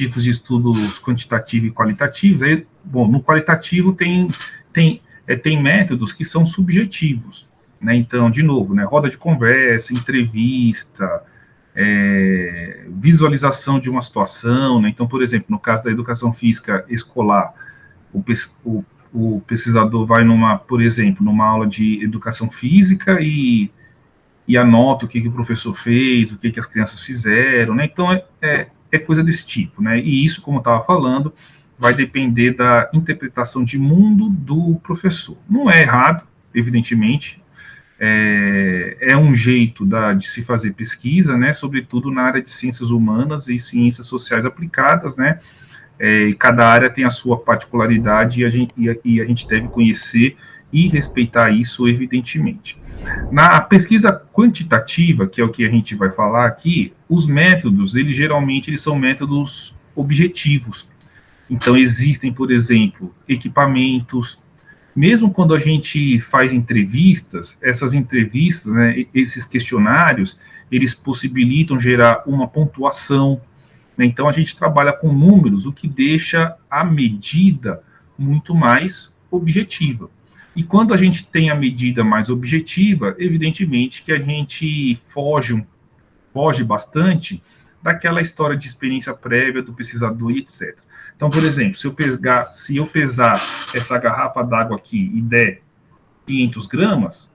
tipos de estudos quantitativo e qualitativos. Aí, bom, no qualitativo tem métodos que são subjetivos, né? Então, de novo, né, roda de conversa, entrevista, visualização de uma situação, né? Então, por exemplo, no caso da educação física escolar, o pesquisador vai por exemplo, numa aula de educação física e anota o que o professor fez, o que as crianças fizeram, né? Então, é coisa desse tipo, né? E isso, como eu estava falando, vai depender da interpretação de mundo do professor. Não é errado, evidentemente, é um jeito de se fazer pesquisa, né? Sobretudo na área de ciências humanas e ciências sociais aplicadas, né? E cada área tem a sua particularidade e a gente deve conhecer e respeitar isso, evidentemente. Na pesquisa quantitativa, que é o que a gente vai falar aqui, os métodos, geralmente eles são métodos objetivos. Então, existem, por exemplo, equipamentos. Mesmo quando a gente faz entrevistas, essas entrevistas, né, esses questionários, eles possibilitam gerar uma pontuação, né? Então, a gente trabalha com números, o que deixa a medida muito mais objetiva. E quando a gente tem a medida mais objetiva, evidentemente que a gente foge bastante daquela história de experiência prévia do pesquisador e etc. Então, por exemplo, se eu pesar essa garrafa d'água aqui e der 500 gramas,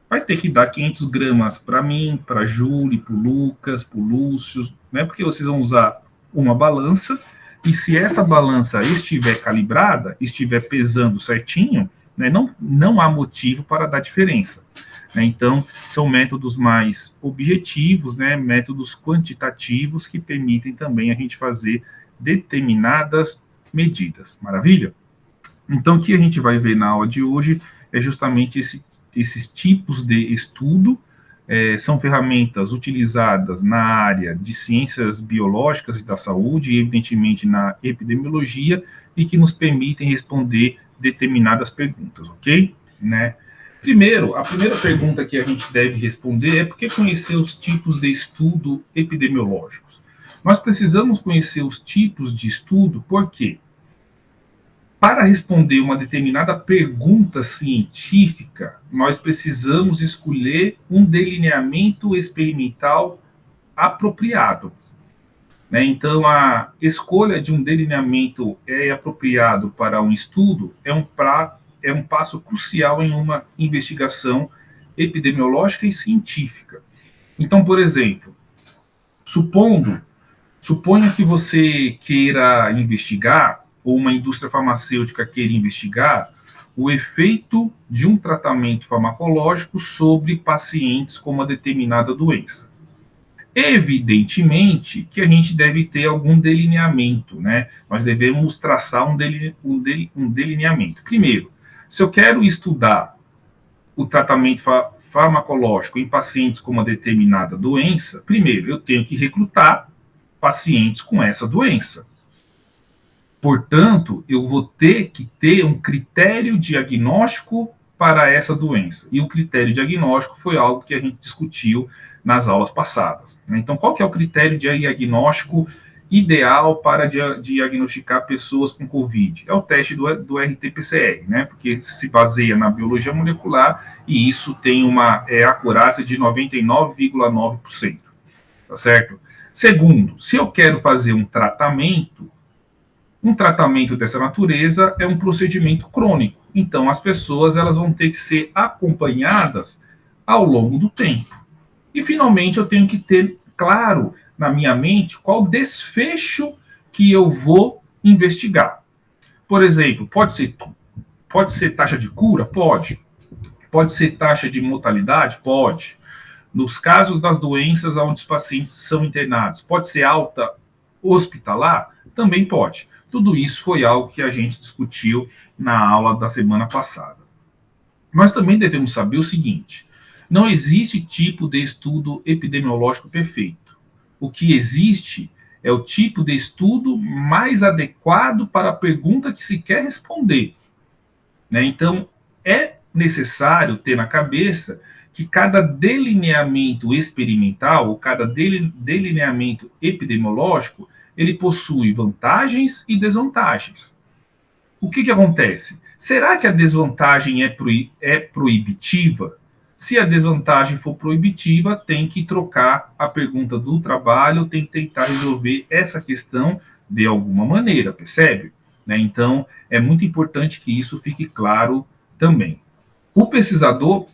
vai ter que dar 500 gramas para mim, para a Júlia, para o Lucas, para o Lúcio, né? Porque vocês vão usar uma balança, e se essa balança estiver calibrada, estiver pesando certinho, né, não há motivo para dar diferença. Né? Então, são métodos mais objetivos, né, métodos quantitativos que permitem também a gente fazer determinadas medidas. Maravilha? Então, o que a gente vai ver na aula de hoje é justamente esses tipos de estudo. São ferramentas utilizadas na área de ciências biológicas e da saúde, e evidentemente na epidemiologia, e que nos permitem responder determinadas perguntas, ok? Né? Primeiro, a primeira pergunta que a gente deve responder é por que conhecer os tipos de estudo epidemiológicos? Nós precisamos conhecer os tipos de estudo, por quê? Para responder uma determinada pergunta científica, nós precisamos escolher um delineamento experimental apropriado. Né? Então, a escolha de um delineamento apropriado para um estudo é um passo crucial em uma investigação epidemiológica e científica. Então, por exemplo, suponha que você queira investigar, ou uma indústria farmacêutica queira investigar, o efeito de um tratamento farmacológico sobre pacientes com uma determinada doença. Evidentemente que a gente deve ter algum delineamento, né? Nós devemos traçar um delineamento. Primeiro, se eu quero estudar o tratamento farmacológico em pacientes com uma determinada doença, primeiro, eu tenho que recrutar pacientes com essa doença. Portanto, eu vou ter que ter um critério diagnóstico para essa doença. E o critério diagnóstico foi algo que a gente discutiu nas aulas passadas. Então, qual que é o critério diagnóstico ideal para diagnosticar pessoas com COVID? É o teste do RT-PCR, né? Porque se baseia na biologia molecular e isso tem uma acurácia de 99,9%. Tá certo? Segundo, se eu quero fazer um tratamento dessa natureza é um procedimento crônico. Então, as pessoas elas vão ter que ser acompanhadas ao longo do tempo. E, finalmente, eu tenho que ter claro na minha mente qual desfecho que eu vou investigar. Por exemplo, pode ser taxa de cura? Pode. Pode ser taxa de mortalidade? Pode. Nos casos das doenças onde os pacientes são internados, pode ser alta hospitalar? Também pode. Tudo isso foi algo que a gente discutiu na aula da semana passada. Nós também devemos saber o seguinte: não existe tipo de estudo epidemiológico perfeito. O que existe é o tipo de estudo mais adequado para a pergunta que se quer responder. Né? Então, é necessário ter na cabeça que cada delineamento experimental, ou cada delineamento epidemiológico, ele possui vantagens e desvantagens. O que acontece? Será que a desvantagem é proibitiva? Se a desvantagem for proibitiva, tem que trocar a pergunta do trabalho, tem que tentar resolver essa questão de alguma maneira, percebe? Né? Então, é muito importante que isso fique claro também. O pesquisador,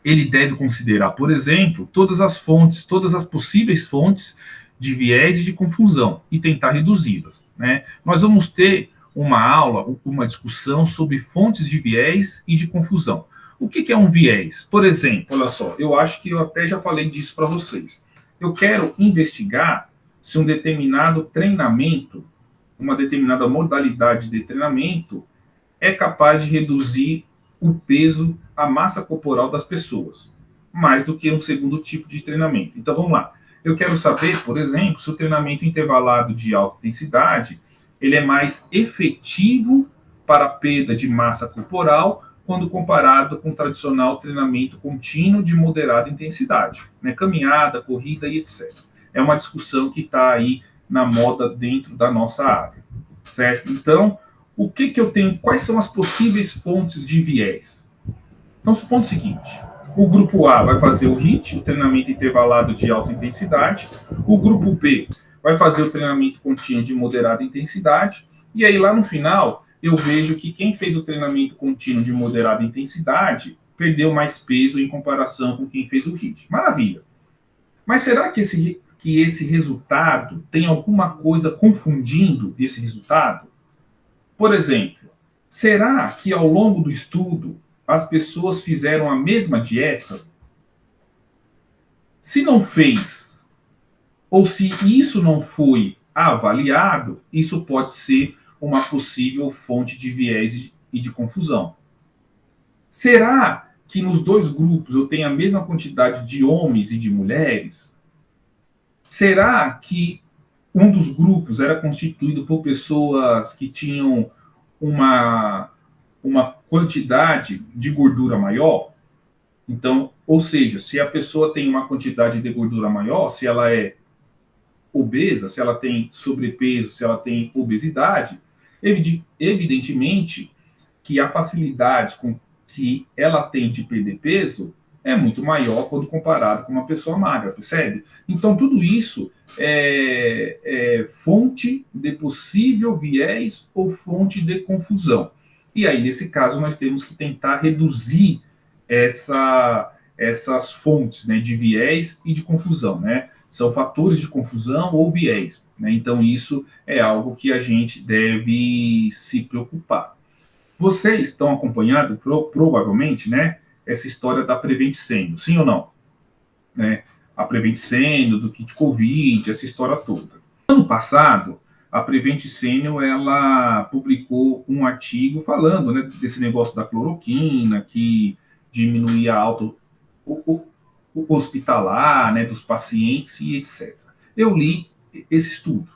ele deve considerar, por exemplo, todas as fontes, todas as possíveis fontes de viés e de confusão e tentar reduzi-las. Né? Nós vamos ter uma aula, uma discussão sobre fontes de viés e de confusão. O que é um viés? Por exemplo, olha só, eu acho que eu até já falei disso para vocês. Eu quero investigar se um determinado treinamento, uma determinada modalidade de treinamento, é capaz de reduzir o peso, a massa corporal das pessoas, mais do que um segundo tipo de treinamento. Então vamos lá. Eu quero saber, por exemplo, se o treinamento intervalado de alta intensidade ele é mais efetivo para a perda de massa corporal quando comparado com o tradicional treinamento contínuo de moderada intensidade, né? Caminhada, corrida e etc. É uma discussão que está aí na moda dentro da nossa área, certo? Então, o que eu tenho? Quais são as possíveis fontes de viés? Então, supondo o seguinte: o grupo A vai fazer o HIIT, o treinamento intervalado de alta intensidade, o grupo B vai fazer o treinamento contínuo de moderada intensidade, e aí lá no final eu vejo que quem fez o treinamento contínuo de moderada intensidade perdeu mais peso em comparação com quem fez o HIIT. Maravilha. Mas será que esse resultado tem alguma coisa confundindo esse resultado? Por exemplo, será que ao longo do estudo as pessoas fizeram a mesma dieta? Se não fez, ou se isso não foi avaliado, isso pode ser uma possível fonte de viés e de confusão. Será que nos dois grupos eu tenho a mesma quantidade de homens e de mulheres? Será que um dos grupos era constituído por pessoas que tinham uma quantidade de gordura maior? Então, ou seja, se a pessoa tem uma quantidade de gordura maior, se ela é obesa, se ela tem sobrepeso, se ela tem obesidade, evidentemente que a facilidade com que ela tem de perder peso é muito maior quando comparado com uma pessoa magra, percebe? Então, tudo isso é fonte de possível viés ou fonte de confusão. E aí, nesse caso, nós temos que tentar reduzir essas fontes, né, de viés e de confusão, né? São fatores de confusão ou viés, né? Então, isso é algo que a gente deve se preocupar. Vocês estão acompanhando, provavelmente, né, essa história da Prevent Senior, sim ou não? Né? A Prevent Senior, do kit Covid, essa história toda. Ano passado, a Prevent Senior, ela publicou um artigo falando, né, desse negócio da cloroquina, que diminuía o hospitalar, né, dos pacientes e etc. Eu li esse estudo.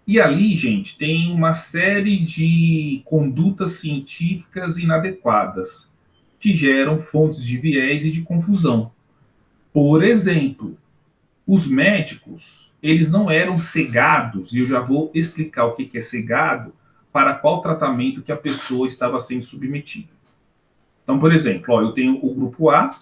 E ali, gente, tem uma série de condutas científicas inadequadas que geram fontes de viés e de confusão. Por exemplo, os médicos, eles não eram cegados, e eu já vou explicar o que é cegado, para qual tratamento que a pessoa estava sendo submetida. Então, por exemplo, eu tenho o grupo A,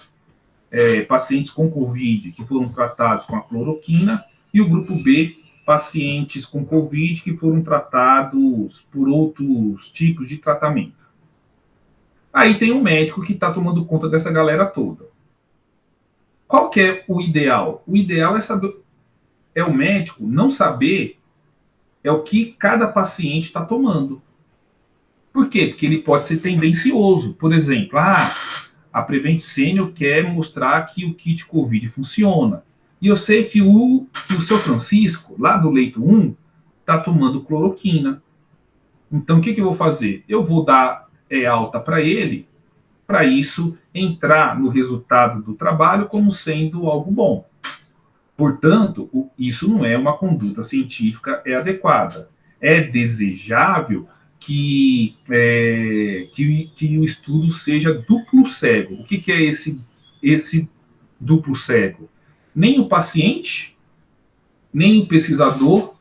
pacientes com Covid que foram tratados com a cloroquina, e o grupo B, pacientes com Covid que foram tratados por outros tipos de tratamento. Aí tem um médico que está tomando conta dessa galera toda. Qual que é o ideal? O ideal é o médico não saber o que cada paciente está tomando. Por quê? Porque ele pode ser tendencioso. Por exemplo, a Prevent Senior quer mostrar que o kit Covid funciona. E eu sei que o seu Francisco, lá do leito 1, está tomando cloroquina. Então, o que eu vou fazer? Eu vou dar alta para ele, para isso entrar no resultado do trabalho como sendo algo bom. Portanto, isso não é uma conduta científica adequada. É desejável que o estudo seja duplo cego. O que é esse duplo cego? Nem o paciente, nem o pesquisador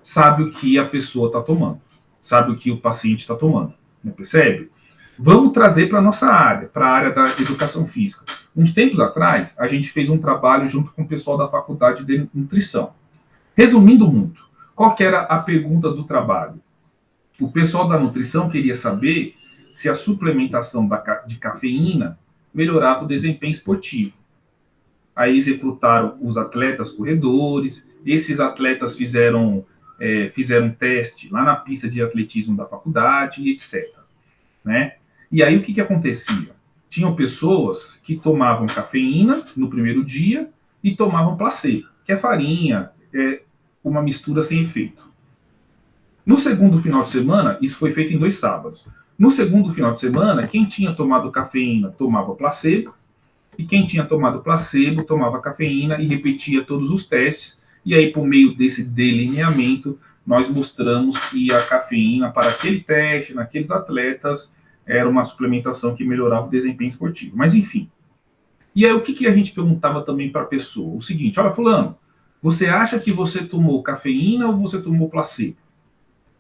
sabe o que a pessoa está tomando, sabe o que o paciente está tomando, né? Percebe? Vamos trazer para a nossa área, para a área da educação física. Uns tempos atrás, a gente fez um trabalho junto com o pessoal da faculdade de nutrição. Resumindo muito, qual que era a pergunta do trabalho? O pessoal da nutrição queria saber se a suplementação de cafeína melhorava o desempenho esportivo. Aí eles recrutaram os atletas corredores, esses atletas fizeram teste lá na pista de atletismo da faculdade, etc. Né? E aí o que acontecia? Tinham pessoas que tomavam cafeína no primeiro dia e tomavam placebo, que é farinha, uma mistura sem efeito. No segundo final de semana, isso foi feito em 2 sábados. No segundo final de semana, quem tinha tomado cafeína tomava placebo, e quem tinha tomado placebo tomava cafeína e repetia todos os testes. E aí, por meio desse delineamento, nós mostramos que a cafeína para aquele teste, naqueles atletas, era uma suplementação que melhorava o desempenho esportivo. Mas, enfim. E aí, o que a gente perguntava também para a pessoa? O seguinte, olha, fulano, você acha que você tomou cafeína ou você tomou placebo?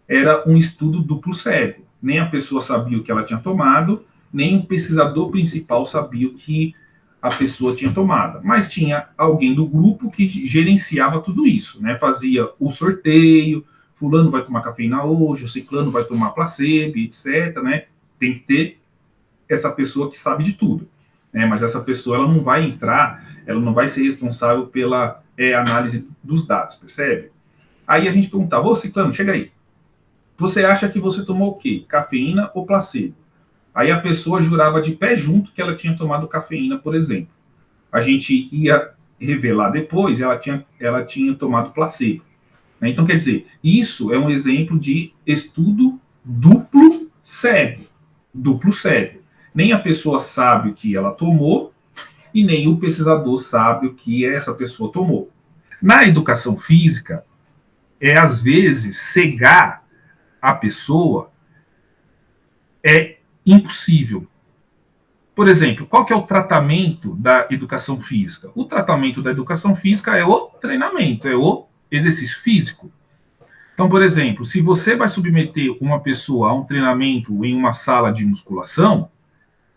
Era um estudo duplo cego. Nem a pessoa sabia o que ela tinha tomado, nem o pesquisador principal sabia o que a pessoa tinha tomado. Mas tinha alguém do grupo que gerenciava tudo isso, né? Fazia o sorteio, fulano vai tomar cafeína hoje, o ciclano vai tomar placebo, etc, né? Tem que ter essa pessoa que sabe de tudo, né? Mas essa pessoa, ela não vai entrar, ela não vai ser responsável pela análise dos dados, percebe? Aí a gente perguntava, ô ciclano, chega aí, você acha que você tomou o quê? Cafeína ou placebo? Aí a pessoa jurava de pé junto que ela tinha tomado cafeína, por exemplo. A gente ia revelar depois, ela tinha tomado placebo. Né? Então, quer dizer, isso é um exemplo de estudo duplo cego. Duplo cego. Nem a pessoa sabe o que ela tomou e nem o pesquisador sabe o que essa pessoa tomou. Na educação física, às vezes cegar a pessoa é impossível. Por exemplo, qual que é o tratamento da educação física? O tratamento da educação física é o treinamento, é o exercício físico. Então, por exemplo, se você vai submeter uma pessoa a um treinamento em uma sala de musculação,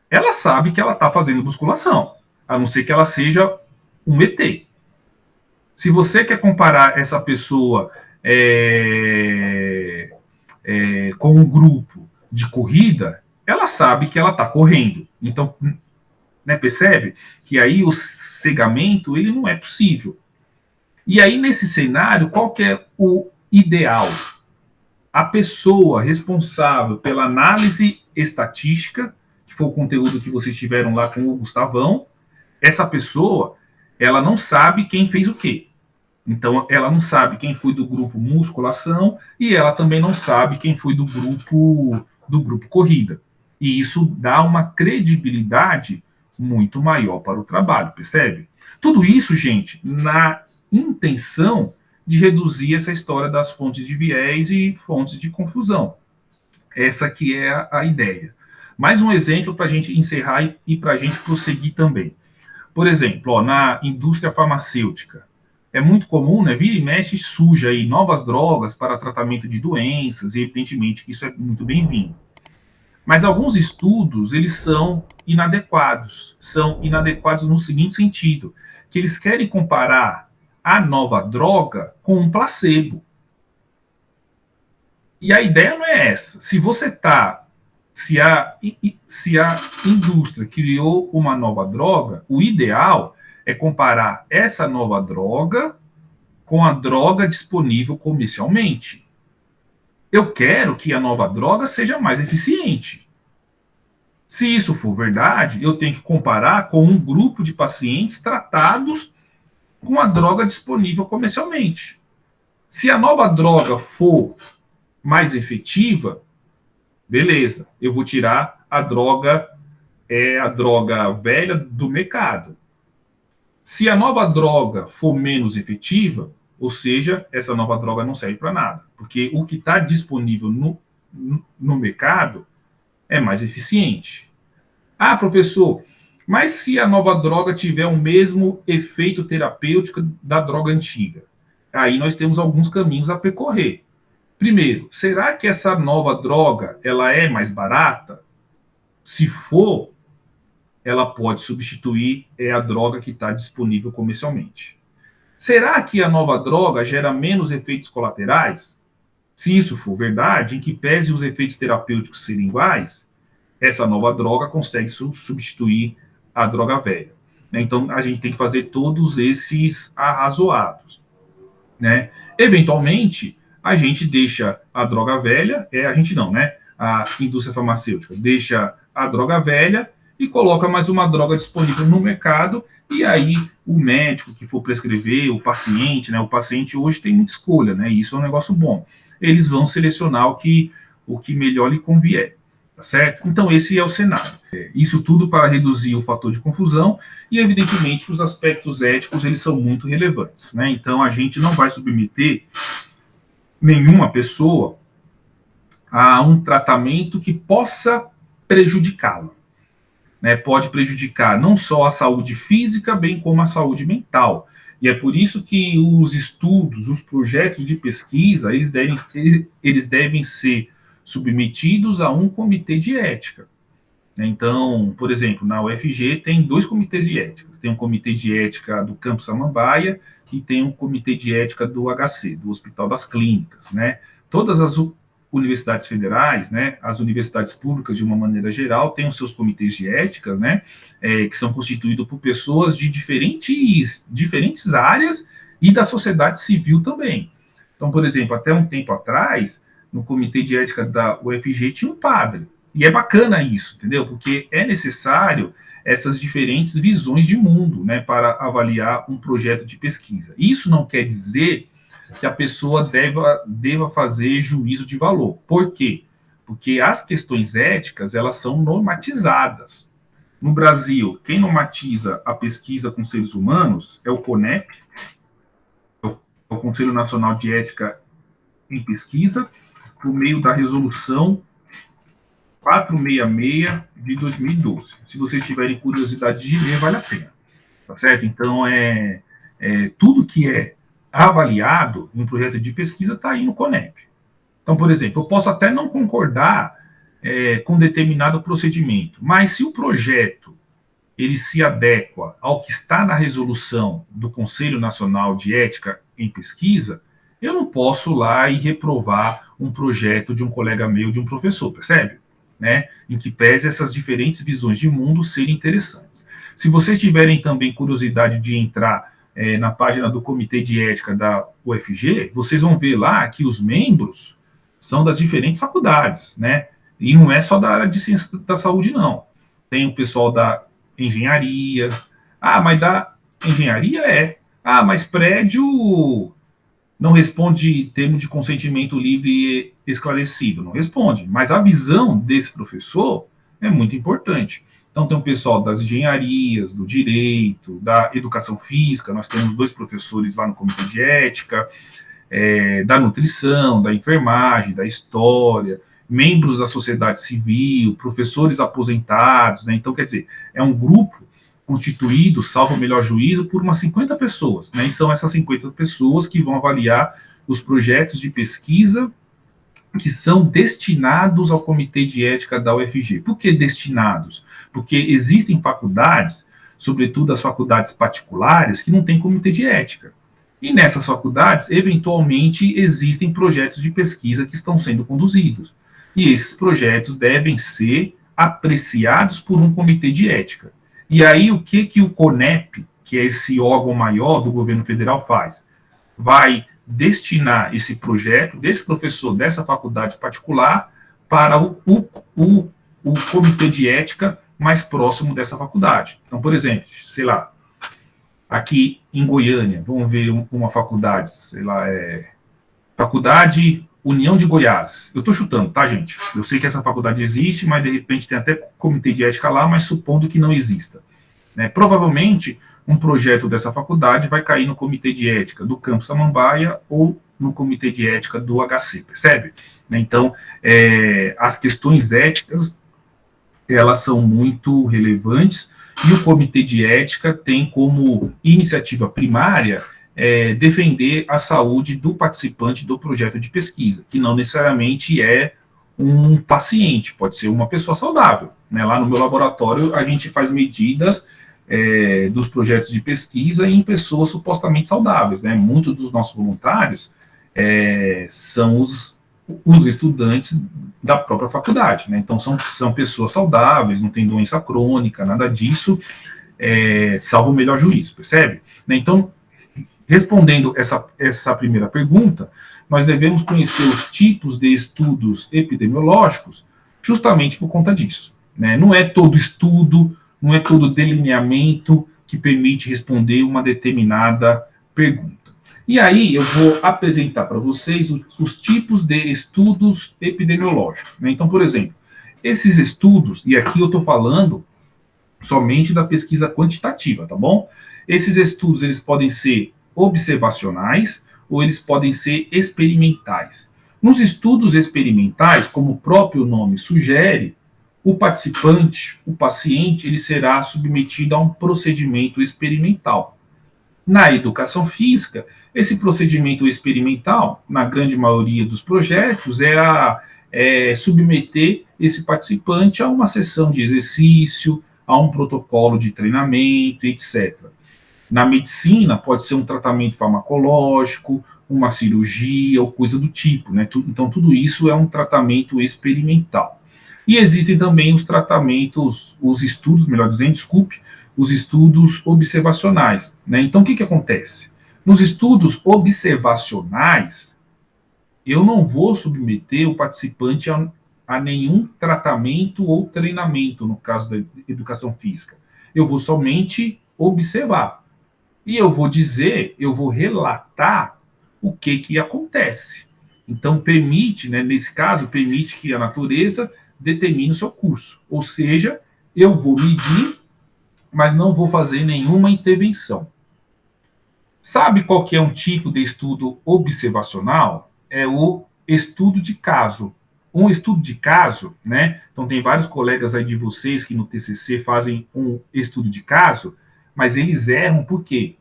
ela sabe que ela está fazendo musculação, a não ser que ela seja um ET. Se você quer comparar essa pessoa com um grupo de corrida, ela sabe que ela está correndo. Então, né, percebe que aí o cegamento ele não é possível. E aí, nesse cenário, qual que é o ideal? A pessoa responsável pela análise estatística, que foi o conteúdo que vocês tiveram lá com o Gustavão, essa pessoa, ela não sabe quem fez o quê. Então, ela não sabe quem foi do grupo musculação e ela também não sabe quem foi do grupo corrida. E isso dá uma credibilidade muito maior para o trabalho, percebe? Tudo isso, gente, na intenção de reduzir essa história das fontes de viés e fontes de confusão. Essa que é a ideia. Mais um exemplo para a gente encerrar e para a gente prosseguir também. Por exemplo, na indústria farmacêutica, é muito comum, né, vira e mexe surge aí novas drogas para tratamento de doenças, e evidentemente que isso é muito bem-vindo. Mas alguns estudos, eles são inadequados no seguinte sentido, que eles querem comparar a nova droga com um placebo. E a ideia não é essa. Se a indústria criou uma nova droga, o ideal é comparar essa nova droga com a droga disponível comercialmente. Eu quero que a nova droga seja mais eficiente. Se isso for verdade, eu tenho que comparar com um grupo de pacientes tratados com a droga disponível comercialmente. Se a nova droga for mais efetiva, beleza, eu vou tirar a droga velha do mercado. Se a nova droga for menos efetiva, ou seja, essa nova droga não serve para nada, porque o que está disponível no mercado é mais eficiente. Ah, professor, mas se a nova droga tiver o mesmo efeito terapêutico da droga antiga? Aí nós temos alguns caminhos a percorrer. Primeiro, será que essa nova droga ela é mais barata? Se for, ela pode substituir a droga que está disponível comercialmente. Será que a nova droga gera menos efeitos colaterais? Se isso for verdade, em que pese os efeitos terapêuticos serem iguais, essa nova droga consegue substituir a droga velha. Então, a gente tem que fazer todos esses arrazoados, né? Eventualmente, a gente deixa a droga velha, a gente não, né? A indústria farmacêutica deixa a droga velha e coloca mais uma droga disponível no mercado, e aí o médico que for prescrever, o paciente, né? O paciente hoje tem muita escolha, né? E isso é um negócio bom. Eles vão selecionar o que melhor lhe convier, tá certo? Então, esse é o cenário. Isso tudo para reduzir o fator de confusão e, evidentemente, que os aspectos éticos eles são muito relevantes, né? Então, a gente não vai submeter nenhuma pessoa a um tratamento que possa prejudicá-la, né? Pode prejudicar não só a saúde física, bem como a saúde mental. E é por isso que os estudos, os projetos de pesquisa, eles devem ser submetidos a um comitê de ética. Então, por exemplo, na UFG tem dois comitês de ética. Tem um comitê de ética do Campus Samambaia e tem um comitê de ética do HC, do Hospital das Clínicas, né? Todas as universidades federais, né, as universidades públicas de uma maneira geral, têm os seus comitês de ética, né, que são constituídos por pessoas de diferentes áreas e da sociedade civil também. Então, por exemplo, até um tempo atrás, no comitê de ética da UFG tinha um padre. E é bacana isso, entendeu? Porque é necessário essas diferentes visões de mundo, né, para avaliar um projeto de pesquisa. Isso não quer dizer que a pessoa deva fazer juízo de valor. Por quê? Porque as questões éticas, elas são normatizadas. No Brasil, quem normatiza a pesquisa com seres humanos é o CONEP, é o Conselho Nacional de Ética em Pesquisa, por meio da resolução 466 de 2012. Se vocês tiverem curiosidade de ler, vale a pena. Tá certo? Então, tudo que é avaliado em um projeto de pesquisa está aí no CONEP. Então, por exemplo, eu posso até não concordar com determinado procedimento, mas se o projeto ele se adequa ao que está na resolução do Conselho Nacional de Ética em Pesquisa, eu não posso lá e reprovar um projeto de um colega meu, de um professor, percebe? Né? Em que pese essas diferentes visões de mundo serem interessantes. Se vocês tiverem também curiosidade de entrar na página do Comitê de Ética da UFG, vocês vão ver lá que os membros são das diferentes faculdades, né? E não é só da área de ciência da saúde, não. Tem o pessoal da engenharia. Ah, mas da engenharia é. Ah, mas prédio não responde termo de consentimento livre e esclarecido. Não responde. Mas a visão desse professor é muito importante. Então, tem o pessoal das engenharias, do direito, da educação física, nós temos 2 professores lá no comitê de ética, da nutrição, da enfermagem, da história, membros da sociedade civil, professores aposentados, né? Então, quer dizer, é um grupo constituído, salvo o melhor juízo, por umas 50 pessoas, né? E são essas 50 pessoas que vão avaliar os projetos de pesquisa que são destinados ao Comitê de Ética da UFG. Por que destinados? Porque existem faculdades, sobretudo as faculdades particulares, que não têm comitê de ética. E nessas faculdades, eventualmente, existem projetos de pesquisa que estão sendo conduzidos. E esses projetos devem ser apreciados por um comitê de ética. E aí, o que o CONEP, que é esse órgão maior do governo federal, faz? Vai destinar esse projeto desse professor dessa faculdade particular para o comitê de ética mais próximo dessa faculdade. Então, por exemplo, sei lá, aqui em Goiânia, vamos ver uma faculdade, sei lá, Faculdade União de Goiás. Eu estou chutando, tá, gente? Eu sei que essa faculdade existe, mas de repente tem até comitê de ética lá, mas supondo que não exista. Né? Provavelmente, um projeto dessa faculdade vai cair no comitê de ética do Campus Samambaia ou no comitê de ética do HC, percebe? Então, as questões éticas, elas são muito relevantes, e o comitê de ética tem como iniciativa primária defender a saúde do participante do projeto de pesquisa, que não necessariamente é um paciente, pode ser uma pessoa saudável. Né? Lá no meu laboratório, a gente faz medidas dos projetos de pesquisa em pessoas supostamente saudáveis. Né? Muitos dos nossos voluntários são os estudantes da própria faculdade. Né? Então, são pessoas saudáveis, não tem doença crônica, nada disso, salvo o melhor juízo, percebe? Né? Então, respondendo essa primeira pergunta, nós devemos conhecer os tipos de estudos epidemiológicos justamente por conta disso. Né? Não é todo estudo, não é todo delineamento que permite responder uma determinada pergunta. E aí eu vou apresentar para vocês os tipos de estudos epidemiológicos. Né? Então, por exemplo, esses estudos, e aqui eu estou falando somente da pesquisa quantitativa, tá bom? Esses estudos, eles podem ser observacionais ou eles podem ser experimentais. Nos estudos experimentais, como o próprio nome sugere, o participante, o paciente, ele será submetido a um procedimento experimental. Na educação física, esse procedimento experimental, na grande maioria dos projetos, é submeter esse participante a uma sessão de exercício, a um protocolo de treinamento, etc. Na medicina, pode ser um tratamento farmacológico, uma cirurgia ou coisa do tipo, né? Então, tudo isso é um tratamento experimental. E existem também os tratamentos, os estudos, melhor dizendo, desculpe, os estudos observacionais, né? Então, o que acontece? Nos estudos observacionais, eu não vou submeter o participante a nenhum tratamento ou treinamento, no caso da educação física. Eu vou somente observar. E eu vou relatar o que acontece. Então, permite, né, nesse caso, permite que a natureza determine o seu curso. Ou seja, eu vou medir, mas não vou fazer nenhuma intervenção. Sabe qual que é um tipo de estudo observacional? É o estudo de caso. Um estudo de caso, né? Então, tem vários colegas aí de vocês que no TCC fazem um estudo de caso, mas eles erram por quê?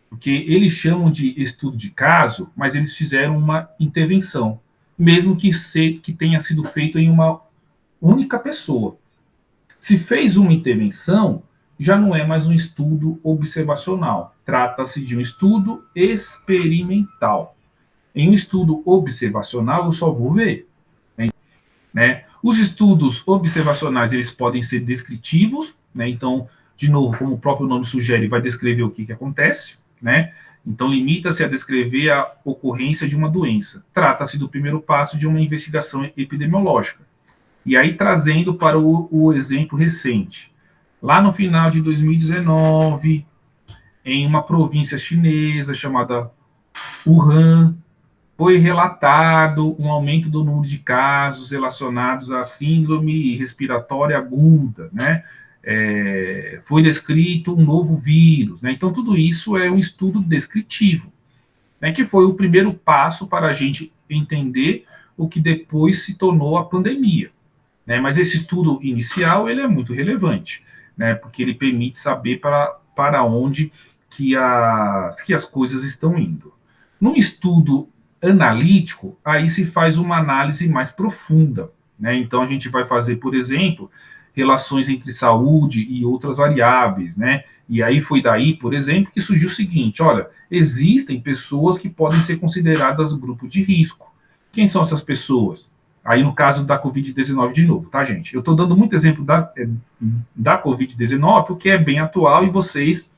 Porque eles chamam de estudo de caso, mas eles fizeram uma intervenção, mesmo que tenha sido feito em uma única pessoa. Se fez uma intervenção, já não é mais um estudo observacional. Trata-se de um estudo experimental. Em um estudo observacional, eu só vou ver. Né? Os estudos observacionais, eles podem ser descritivos, né? Então, de novo, como o próprio nome sugere, vai descrever o que acontece, né? Então, limita-se a descrever a ocorrência de uma doença. Trata-se do primeiro passo de uma investigação epidemiológica. E aí, trazendo para o exemplo recente. Lá no final de 2019, em uma província chinesa chamada Wuhan, foi relatado um aumento do número de casos relacionados à síndrome respiratória aguda, né? Foi descrito um novo vírus, né? Então, tudo isso é um estudo descritivo, né? Que foi o primeiro passo para a gente entender o que depois se tornou a pandemia, né? Mas esse estudo inicial, ele é muito relevante, né? Porque ele permite saber para onde que as coisas estão indo. Num estudo analítico, aí se faz uma análise mais profunda, né? Então, a gente vai fazer, por exemplo, relações entre saúde e outras variáveis, né? E aí foi daí, por exemplo, que surgiu o seguinte: olha, existem pessoas que podem ser consideradas grupo de risco. Quem são essas pessoas? Aí, no caso da Covid-19 de novo, tá, gente? Eu estou dando muito exemplo da Covid-19, porque é bem atual e vocês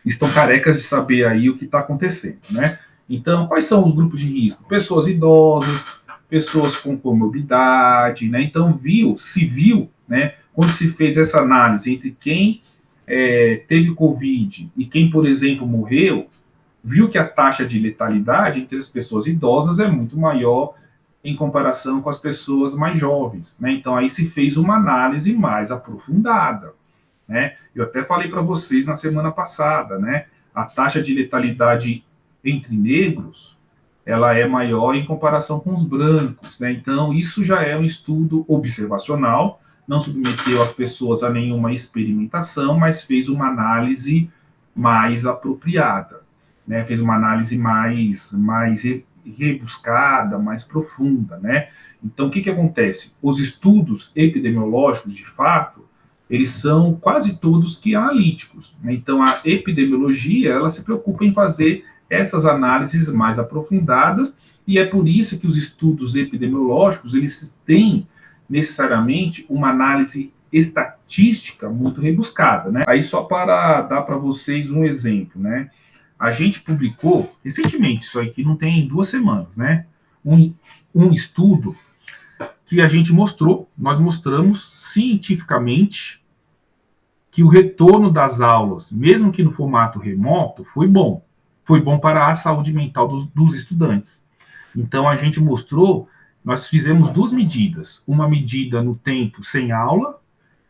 estão carecas de saber aí o que está acontecendo, né? Então, quais são os grupos de risco? Pessoas idosas, pessoas com comorbidade, né? Então, se viu, né, quando se fez essa análise entre quem teve Covid e quem, por exemplo, morreu, viu que a taxa de letalidade entre as pessoas idosas é muito maior em comparação com as pessoas mais jovens, né? Então, aí se fez uma análise mais aprofundada, né? Eu até falei para vocês na semana passada, né? A taxa de letalidade entre negros, ela é maior em comparação com os brancos, né? Então, isso já é um estudo observacional, não submeteu as pessoas a nenhuma experimentação, mas fez uma análise mais apropriada. né, fez uma análise mais rebuscada, mais profunda, né? Então, o que acontece? Os estudos epidemiológicos, de fato, eles são quase todos que analíticos, né? Então, a epidemiologia, ela se preocupa em fazer essas análises mais aprofundadas, e é por isso que os estudos epidemiológicos, eles têm necessariamente uma análise estatística muito rebuscada, né? Aí, só para dar para vocês um exemplo, né? A gente publicou recentemente, isso aqui não tem 2 semanas, né? Um estudo que a gente mostrou, nós mostramos cientificamente que o retorno das aulas, mesmo que no formato remoto, foi bom. Foi bom para a saúde mental dos estudantes. Então, a gente mostrou, nós fizemos 2 medidas. Uma medida no tempo sem aula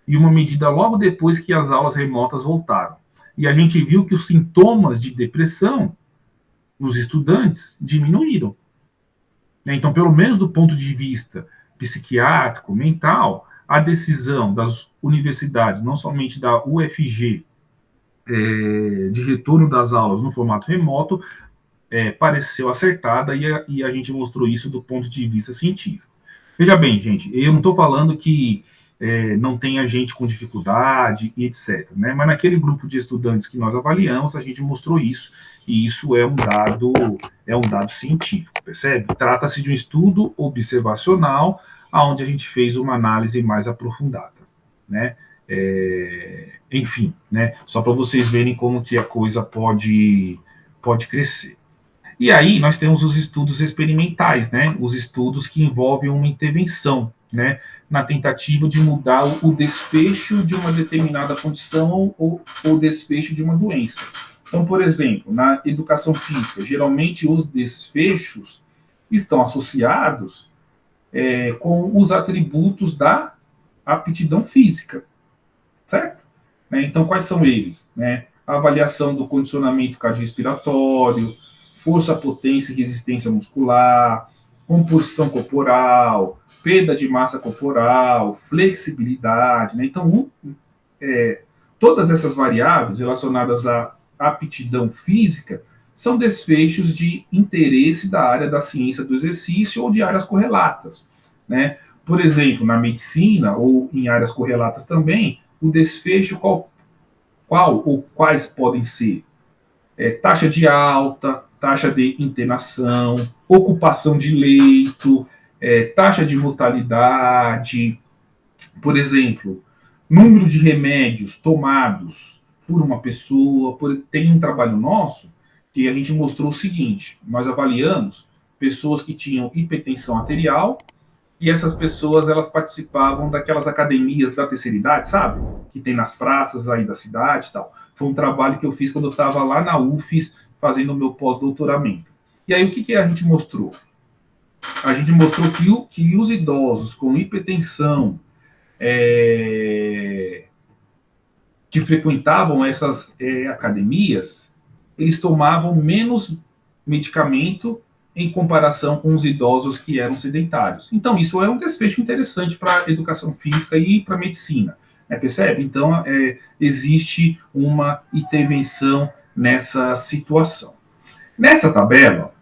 e uma medida logo depois que as aulas remotas voltaram. E a gente viu que os sintomas de depressão nos estudantes diminuíram. Então, pelo menos do ponto de vista psiquiátrico, mental, a decisão das universidades, não somente da UFG, de retorno das aulas no formato remoto, pareceu acertada e a gente mostrou isso do ponto de vista científico. Veja bem, gente, eu não estou falando que não tenha gente com dificuldade e etc. Né? Mas naquele grupo de estudantes que nós avaliamos, a gente mostrou isso, e isso é um dado científico, percebe? Trata-se de um estudo observacional, onde a gente fez uma análise mais aprofundada. Né? Enfim, né? Só para vocês verem como que a coisa pode crescer. E aí nós temos os estudos experimentais, né? Os estudos que envolvem uma intervenção, né? Na tentativa de mudar o desfecho de uma determinada condição ou o desfecho de uma doença. Então, por exemplo, na educação física, geralmente os desfechos estão associados com os atributos da aptidão física, certo? Então, quais são eles? A avaliação do condicionamento cardiorrespiratório, força, potência e resistência muscular, composição corporal, perda de massa corporal, flexibilidade. Né? Então, todas essas variáveis relacionadas à aptidão física são desfechos de interesse da área da ciência do exercício ou de áreas correlatas. Né? Por exemplo, na medicina ou em áreas correlatas também, o desfecho qual ou quais podem ser? Taxa de alta, taxa de internação, ocupação de leito, taxa de mortalidade, por exemplo, número de remédios tomados por uma pessoa. Tem um trabalho nosso que a gente mostrou o seguinte: nós avaliamos pessoas que tinham hipertensão arterial, e essas pessoas, elas participavam daquelas academias da terceira idade, sabe? Que tem nas praças aí da cidade e tal. Foi um trabalho que eu fiz quando eu estava lá na UFES, fazendo o meu pós-doutoramento. E aí, o que a gente mostrou? A gente mostrou que os idosos com hipertensão, que frequentavam essas academias, eles tomavam menos medicamento em comparação com os idosos que eram sedentários. Então, isso é um desfecho interessante para a educação física e para a medicina. Percebe? Então, existe uma intervenção nessa situação. Nessa tabela,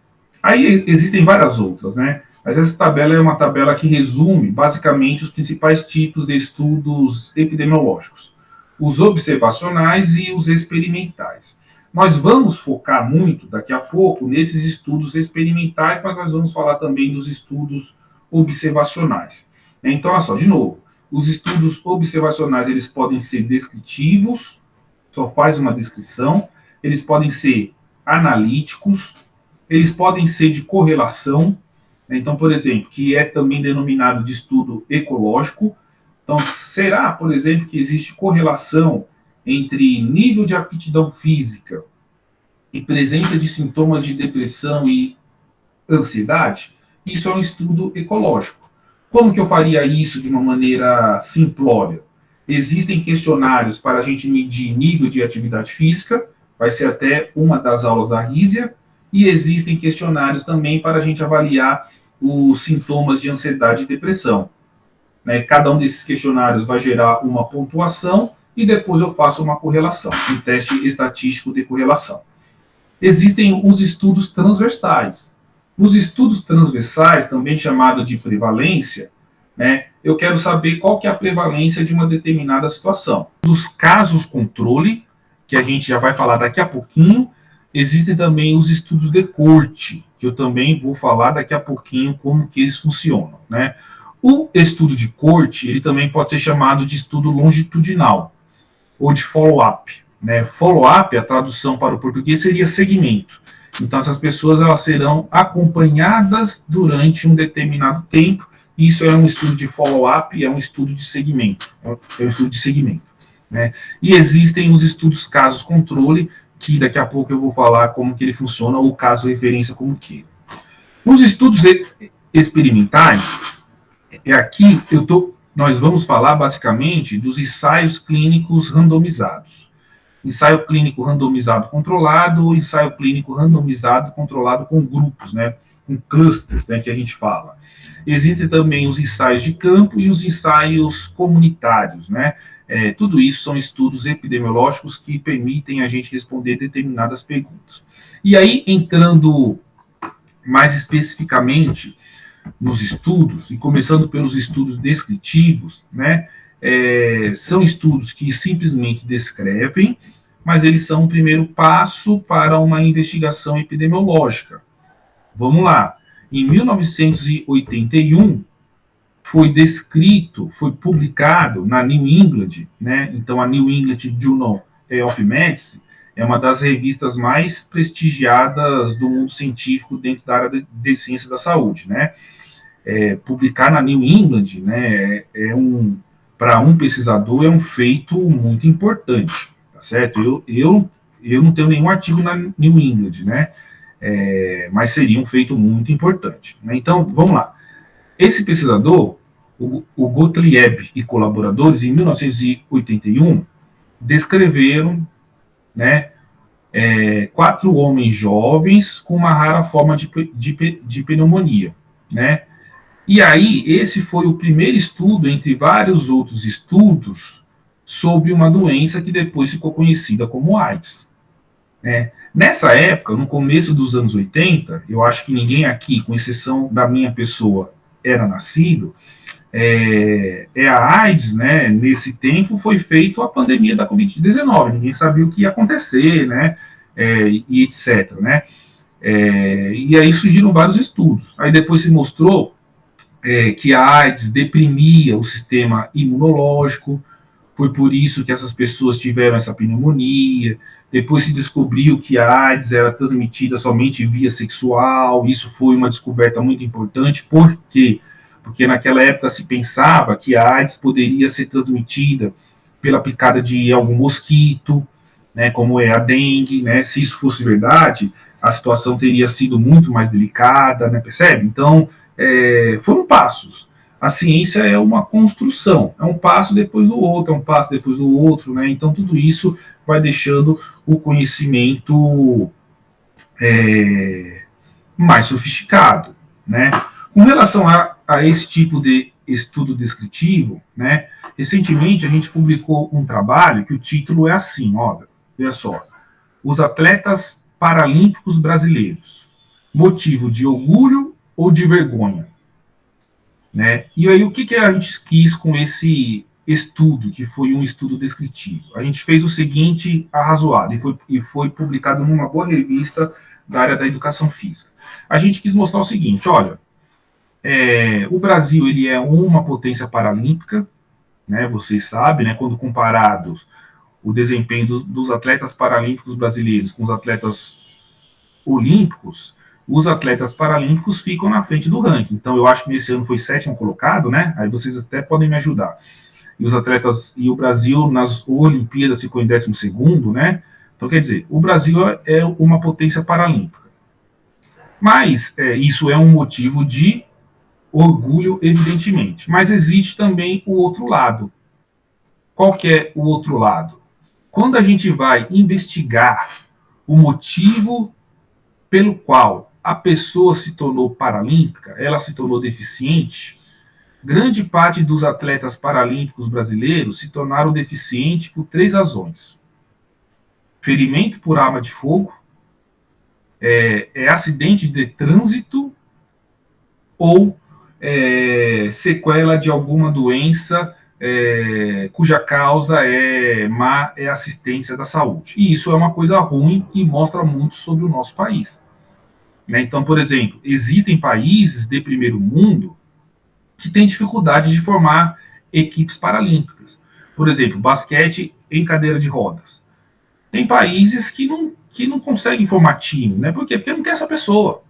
aí existem várias outras, né? Mas essa tabela é uma tabela que resume, basicamente, os principais tipos de estudos epidemiológicos: os observacionais e os experimentais. Nós vamos focar muito, daqui a pouco, nesses estudos experimentais, mas nós vamos falar também dos estudos observacionais. Então, olha só, de novo, os estudos observacionais, eles podem ser descritivos, só faz uma descrição, eles podem ser analíticos, eles podem ser de correlação. Então, por exemplo, que é também denominado de estudo ecológico. Então, será, por exemplo, que existe correlação entre nível de aptidão física e presença de sintomas de depressão e ansiedade? Isso é um estudo ecológico. Como que eu faria isso de uma maneira simplória? Existem questionários para a gente medir nível de atividade física, vai ser até uma das aulas da Rízia, e existem questionários também para a gente avaliar os sintomas de ansiedade e depressão. Cada um desses questionários vai gerar uma pontuação e depois eu faço uma correlação, um teste estatístico de correlação. Existem os estudos transversais. Os estudos transversais, também chamado de prevalência, né, eu quero saber qual que é a prevalência de uma determinada situação. Dos casos controle, que a gente já vai falar daqui a pouquinho, existem também os estudos de corte, que eu também vou falar daqui a pouquinho como que eles funcionam, né? O estudo de corte, ele também pode ser chamado de estudo longitudinal, ou de follow-up, né? Follow-up, a tradução para o português seria segmento. Então, essas pessoas elas serão acompanhadas durante um determinado tempo. Isso é um estudo de follow-up, é um estudo de segmento. É um estudo de segmento, né? E existem os estudos casos-controle, que daqui a pouco eu vou falar como que ele funciona, ou caso referência como que. Os estudos experimentais, aqui nós vamos falar basicamente dos ensaios clínicos randomizados. Ensaio clínico randomizado controlado ou ensaio clínico randomizado controlado com grupos, né, com clusters, né, que a gente fala. Existem também os ensaios de campo e os ensaios comunitários, né? Tudo isso são estudos epidemiológicos que permitem a gente responder determinadas perguntas. E aí, entrando mais especificamente nos estudos, e começando pelos estudos descritivos, né, são estudos que simplesmente descrevem, mas eles são o primeiro passo para uma investigação epidemiológica. Vamos lá. Em 1981, foi descrito, foi publicado na New England, né? Então a New England Journal of Medicine é uma das revistas mais prestigiadas do mundo científico dentro da área de ciências da saúde, né? Publicar na New England, né, para um pesquisador é um feito muito importante, tá certo? Eu não tenho nenhum artigo na New England, né? Mas seria um feito muito importante, né? Então, vamos lá. Esse pesquisador, o Gottlieb e colaboradores, em 1981, descreveram, né, 4 homens jovens com uma rara forma de pneumonia, né? E aí, esse foi o primeiro estudo, entre vários outros estudos, sobre uma doença que depois ficou conhecida como AIDS, né? Nessa época, no começo dos anos 80, eu acho que ninguém aqui, com exceção da minha pessoa, era nascido, a AIDS, né, nesse tempo foi feito a pandemia da Covid-19, ninguém sabia o que ia acontecer, né, e etc, né, e aí surgiram vários estudos, aí depois se mostrou que a AIDS deprimia o sistema imunológico, foi por isso que essas pessoas tiveram essa pneumonia. Depois se descobriu que a AIDS era transmitida somente via sexual. Isso foi uma descoberta muito importante. Por quê? Porque naquela época se pensava que a AIDS poderia ser transmitida pela picada de algum mosquito, né, como é a dengue, né? Se isso fosse verdade, a situação teria sido muito mais delicada, né, percebe? Então, foram passos. A ciência é uma construção, é um passo depois do outro, é um passo depois do outro, né? Então tudo isso vai deixando o conhecimento mais sofisticado, né? Com relação a esse tipo de estudo descritivo, né? Recentemente a gente publicou um trabalho que o título é assim, olha só, os atletas paralímpicos brasileiros, motivo de orgulho ou de vergonha? Né? E aí, o que a gente quis com esse estudo, que foi um estudo descritivo? A gente fez o seguinte arrazoado, e foi publicado numa boa revista da área da educação física. A gente quis mostrar o seguinte, olha, o Brasil ele é uma potência paralímpica, né, vocês sabem, né, quando comparados o desempenho dos atletas paralímpicos brasileiros com os atletas olímpicos, os atletas paralímpicos ficam na frente do ranking. Então, eu acho que nesse ano foi 7º colocado, né? Aí vocês até podem me ajudar. E os atletas, e o Brasil nas Olimpíadas ficou em 12º, né? Então, quer dizer, o Brasil é uma potência paralímpica. Mas isso é um motivo de orgulho, evidentemente. Mas existe também o outro lado. Qual que é o outro lado? Quando a gente vai investigar o motivo pelo qual a pessoa se tornou paralímpica, ela se tornou deficiente, grande parte dos atletas paralímpicos brasileiros se tornaram deficientes por 3 razões: ferimento por arma de fogo, é acidente de trânsito ou sequela de alguma doença cuja causa é má assistência da saúde. E isso é uma coisa ruim e mostra muito sobre o nosso país. Né? Então, por exemplo, existem países de primeiro mundo que têm dificuldade de formar equipes paralímpicas. Por exemplo, basquete em cadeira de rodas. Tem países que não conseguem formar time, né? Por quê? Porque não tem essa pessoa.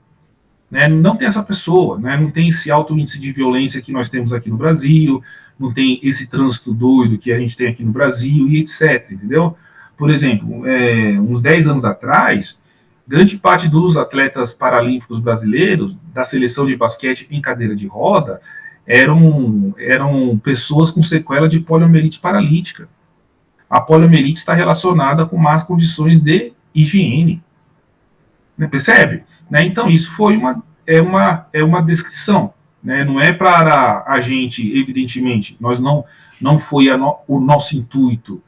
Né? Não tem essa pessoa, né? Não tem esse alto índice de violência que nós temos aqui no Brasil, não tem esse trânsito doido que a gente tem aqui no Brasil e etc, entendeu? Por exemplo, uns 10 anos atrás, grande parte dos atletas paralímpicos brasileiros, da seleção de basquete em cadeira de roda, eram pessoas com sequela de poliomielite paralítica. A poliomielite está relacionada com más condições de higiene. Né, percebe? Né, então, isso foi uma descrição. Né, não é para a gente, evidentemente, não foi o nosso intuito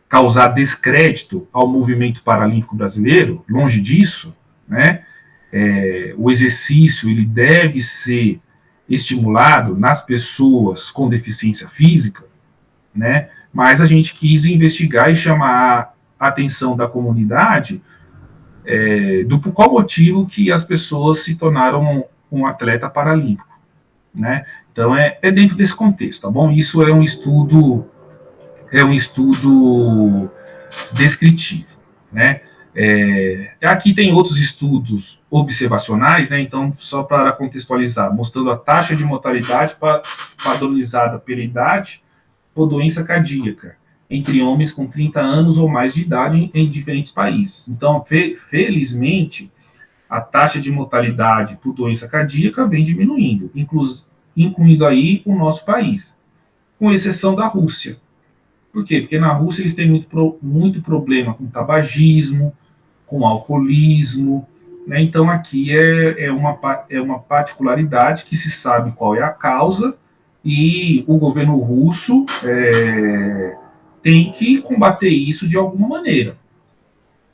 causar descrédito ao movimento paralímpico brasileiro, longe disso, né? O exercício ele deve ser estimulado nas pessoas com deficiência física, né? Mas a gente quis investigar e chamar a atenção da comunidade do qual motivo que as pessoas se tornaram um atleta paralímpico, né? Então é dentro desse contexto, tá bom? Isso é um estudo descritivo, né? Aqui tem outros estudos observacionais, né? Então, só para contextualizar, mostrando a taxa de mortalidade padronizada pela idade por doença cardíaca entre homens com 30 anos ou mais de idade em diferentes países. Então, felizmente, a taxa de mortalidade por doença cardíaca vem diminuindo, incluindo aí o nosso país, com exceção da Rússia. Por quê? Porque na Rússia eles têm muito problema com tabagismo, com alcoolismo, né? Então aqui é uma particularidade que se sabe qual é a causa e o governo russo tem que combater isso de alguma maneira.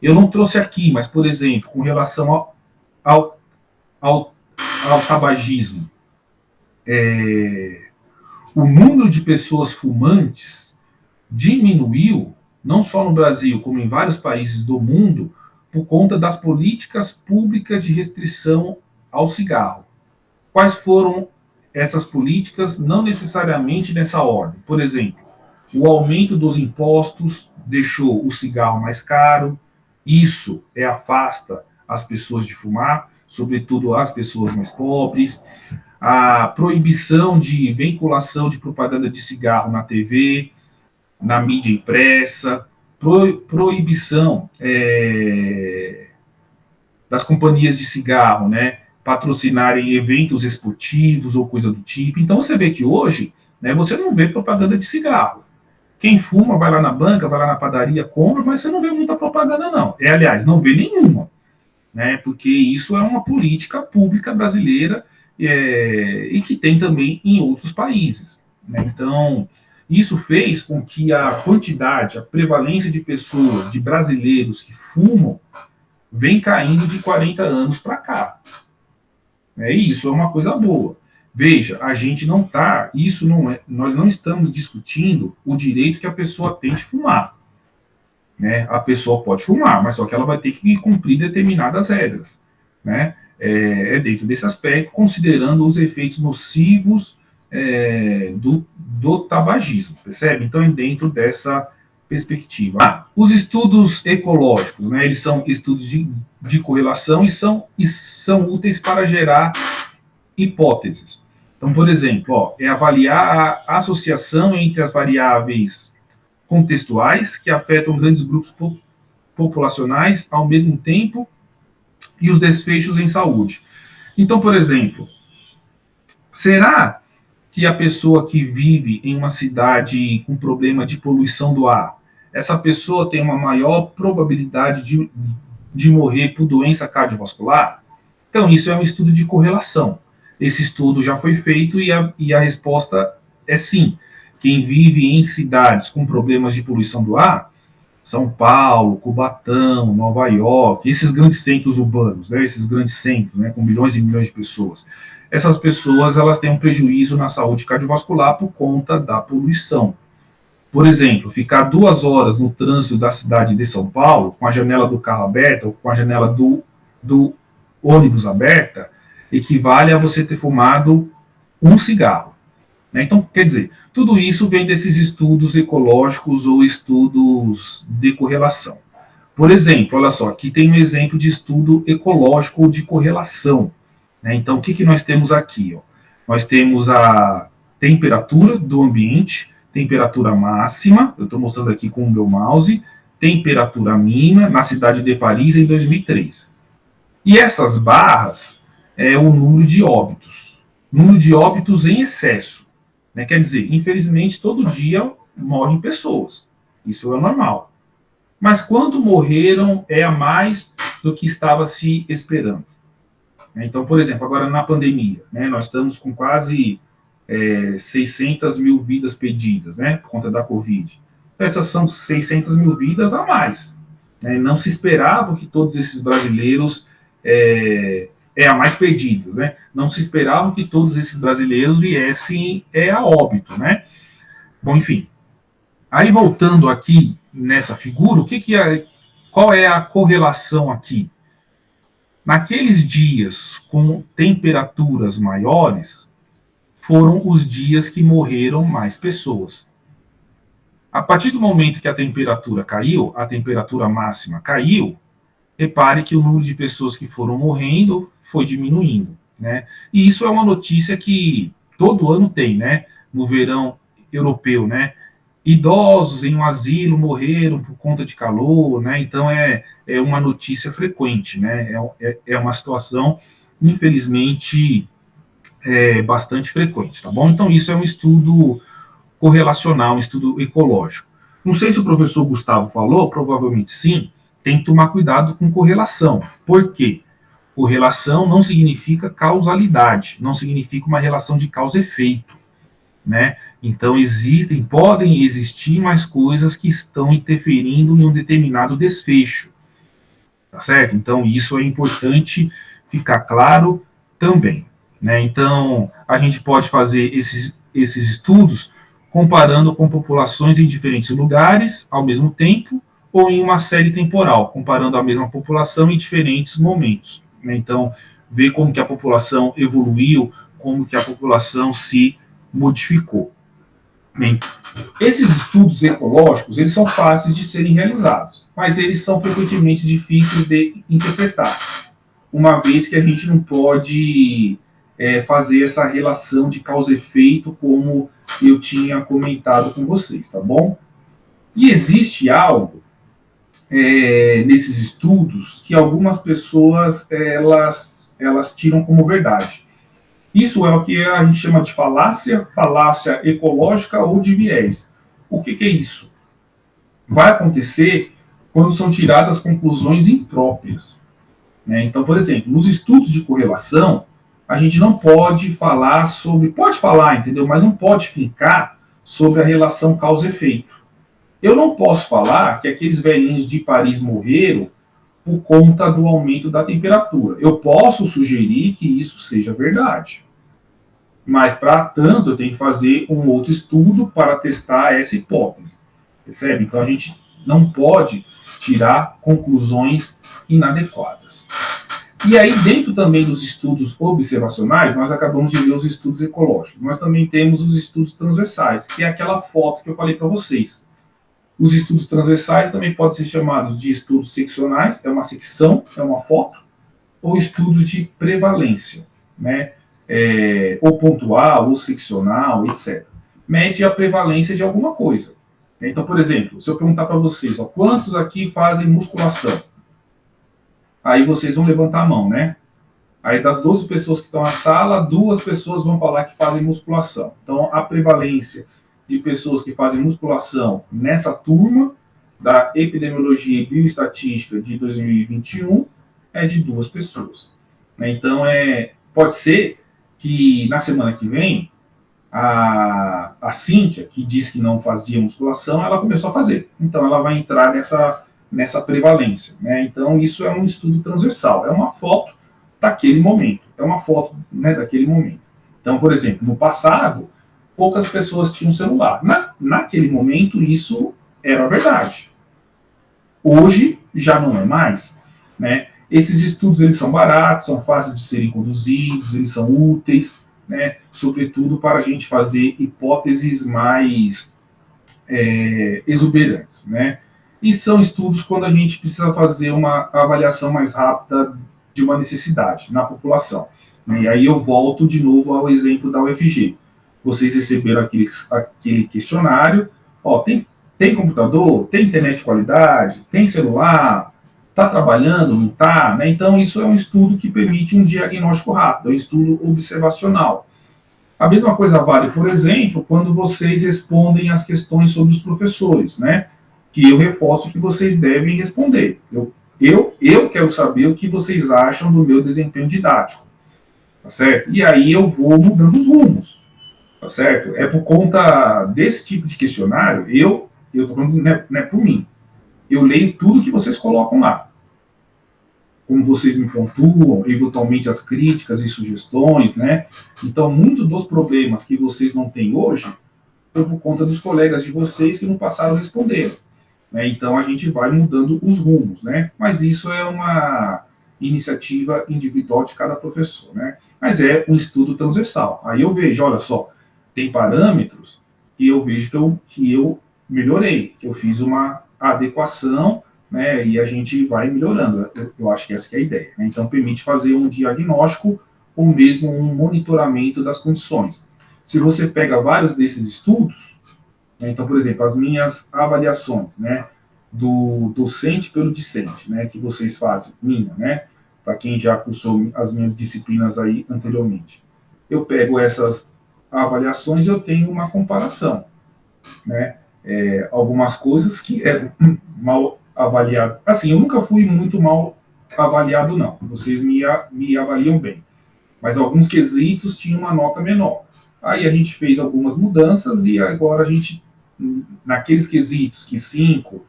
Eu não trouxe aqui, mas, por exemplo, com relação ao tabagismo, o número de pessoas fumantes diminuiu, não só no Brasil, como em vários países do mundo, por conta das políticas públicas de restrição ao cigarro. Quais foram essas políticas? Não necessariamente nessa ordem. Por exemplo, o aumento dos impostos deixou o cigarro mais caro, isso afasta as pessoas de fumar, sobretudo as pessoas mais pobres. A proibição de vinculação de propaganda de cigarro na TV, na mídia impressa, proibição das companhias de cigarro, né, patrocinarem eventos esportivos ou coisa do tipo. Então você vê que hoje, né, você não vê propaganda de cigarro. Quem fuma vai lá na banca, vai lá na padaria, compra, mas você não vê muita propaganda não. Aliás, não vê nenhuma, né, porque isso é uma política pública brasileira e que tem também em outros países. Né? Então, isso fez com que a quantidade, a prevalência de pessoas, de brasileiros que fumam, vem caindo de 40 anos para cá. Isso é uma coisa boa. Veja, a gente não está, nós não estamos discutindo o direito que a pessoa tem de fumar. Né? A pessoa pode fumar, mas só que ela vai ter que cumprir determinadas regras. Né? Dentro desse aspecto, considerando os efeitos nocivos do tabagismo, percebe? Então, é dentro dessa perspectiva. Os estudos ecológicos, né, eles são estudos de correlação e são úteis para gerar hipóteses. Então, por exemplo, avaliar a associação entre as variáveis contextuais que afetam grandes grupos populacionais ao mesmo tempo e os desfechos em saúde. Então, por exemplo, será que a pessoa que vive em uma cidade com problema de poluição do ar, essa pessoa tem uma maior probabilidade de morrer por doença cardiovascular? Então, isso é um estudo de correlação. Esse estudo já foi feito e a resposta é sim. Quem vive em cidades com problemas de poluição do ar São Paulo, Cubatão, Nova York, esses grandes centros urbanos, né, esses grandes centros, né, com milhões e milhões de pessoas. Essas pessoas, elas têm um prejuízo na saúde cardiovascular por conta da poluição. Por exemplo, ficar 2 horas no trânsito da cidade de São Paulo, com a janela do carro aberta, ou com a janela do ônibus aberta, equivale a você ter fumado um cigarro. Né? Então, quer dizer, tudo isso vem desses estudos ecológicos ou estudos de correlação. Por exemplo, olha só, aqui tem um exemplo de estudo ecológico ou de correlação. Né? Então, o que nós temos aqui? Ó? Nós temos a temperatura do ambiente, temperatura máxima, eu estou mostrando aqui com o meu mouse, temperatura mínima na cidade de Paris em 2003. E essas barras é o número de óbitos. Número de óbitos em excesso. Né? Quer dizer, infelizmente, todo dia morrem pessoas. Isso é normal. Mas quanto morreram é a mais do que estava se esperando. Então, por exemplo, agora na pandemia, né, nós estamos com quase 600 mil vidas perdidas, né, por conta da Covid. Essas são 600 mil vidas a mais. Né, não se esperava que todos esses brasileiros a mais perdidas, né? Não se esperava que todos esses brasileiros viessem a óbito, né? Bom, enfim. Aí voltando aqui nessa figura, qual é a correlação aqui? Naqueles dias com temperaturas maiores, foram os dias que morreram mais pessoas. A partir do momento que a temperatura caiu, a temperatura máxima caiu, repare que o número de pessoas que foram morrendo foi diminuindo, né? E isso é uma notícia que todo ano tem, né? No verão europeu, né? Idosos em um asilo morreram por conta de calor, né? Então é uma notícia frequente, né? É uma situação, infelizmente, bastante frequente, tá bom? Então isso é um estudo correlacional, um estudo ecológico. Não sei se o professor Gustavo falou, provavelmente sim, tem que tomar cuidado com correlação. Por quê? Correlação não significa causalidade, não significa uma relação de causa e efeito, né? Então podem existir mais coisas que estão interferindo em um determinado desfecho, tá certo? Então isso é importante ficar claro também, né? Então a gente pode fazer esses estudos comparando com populações em diferentes lugares ao mesmo tempo ou em uma série temporal, comparando a mesma população em diferentes momentos. Né? Então, ver como que a população evoluiu, como que a população se modificou. Bem, esses estudos ecológicos, eles são fáceis de serem realizados, mas eles são frequentemente difíceis de interpretar, uma vez que a gente não pode fazer essa relação de causa e efeito como eu tinha comentado com vocês, tá bom? E existe algo nesses estudos que algumas pessoas elas tiram como verdade. Isso é o que a gente chama de falácia ecológica ou de viés. O que é isso? Vai acontecer quando são tiradas conclusões impróprias. Né? Então, por exemplo, nos estudos de correlação, a gente não pode falar sobre... Pode falar, entendeu? Mas não pode ficar sobre a relação causa-efeito. Eu não posso falar que aqueles velhinhos de Paris morreram por conta do aumento da temperatura. Eu posso sugerir que isso seja verdade. Mas, para tanto, eu tenho que fazer um outro estudo para testar essa hipótese. Percebe? Então, a gente não pode tirar conclusões inadequadas. E aí, dentro também dos estudos observacionais, nós acabamos de ver os estudos ecológicos. Nós também temos os estudos transversais, que é aquela foto que eu falei para vocês. Os estudos transversais também podem ser chamados de estudos seccionais, é uma secção, é uma foto, ou estudos de prevalência, né? Ou pontual, ou seccional, etc. Mede a prevalência de alguma coisa. Então, por exemplo, se eu perguntar para vocês, quantos aqui fazem musculação? Aí vocês vão levantar a mão, né? Aí das 12 pessoas que estão na sala, 2 pessoas vão falar que fazem musculação. Então, a prevalência de pessoas que fazem musculação nessa turma da Epidemiologia e Bioestatística de 2021 é de 2 pessoas. Então, pode ser que na semana que vem A Cíntia, que disse que não fazia musculação, ela começou a fazer. Então, ela vai entrar nessa prevalência, né? Então, isso é um estudo transversal. É uma foto daquele momento. É uma foto, né, daquele momento. Então, por exemplo, no passado, poucas pessoas tinham celular. Naquele momento, isso era verdade. Hoje, já não é mais, né? Esses estudos, eles são baratos, são fáceis de serem conduzidos, eles são úteis, né? Sobretudo para a gente fazer hipóteses mais exuberantes, né? E são estudos quando a gente precisa fazer uma avaliação mais rápida de uma necessidade na população. Né? E aí eu volto de novo ao exemplo da UFG. Vocês receberam aquele questionário, ó, tem computador, tem internet de qualidade, tem celular, está trabalhando, não está? Né? Então, isso é um estudo que permite um diagnóstico rápido, é um estudo observacional. A mesma coisa vale, por exemplo, quando vocês respondem as questões sobre os professores, né? Que eu reforço que vocês devem responder. Eu quero saber o que vocês acham do meu desempenho didático, tá certo? E aí eu vou mudando os rumos, tá certo? É por conta desse tipo de questionário, eu tô falando, não é por mim. Eu leio tudo que vocês colocam lá, como vocês me pontuam, eventualmente as críticas e sugestões, né? Então, muito dos problemas que vocês não têm hoje foi por conta dos colegas de vocês que no passado responderam. Né? Então, a gente vai mudando os rumos, né? Mas isso é uma iniciativa individual de cada professor, né? Mas é um estudo transversal. Aí eu vejo, olha só, tem parâmetros que eu vejo que eu melhorei, que eu fiz uma adequação, né, e a gente vai melhorando. Eu acho que essa que é a ideia. Né? Então, permite fazer um diagnóstico ou mesmo um monitoramento das condições. Se você pega vários desses estudos, né, então, por exemplo, as minhas avaliações, né, do docente pelo discente, né, que vocês fazem, minha, né, para quem já cursou as minhas disciplinas aí anteriormente. Eu pego essas avaliações e eu tenho uma comparação, né, algumas coisas que eram mal avaliado. Assim, eu nunca fui muito mal avaliado, não. Vocês me avaliam bem. Mas alguns quesitos tinham uma nota menor. Aí a gente fez algumas mudanças e agora a gente, naqueles quesitos que 5,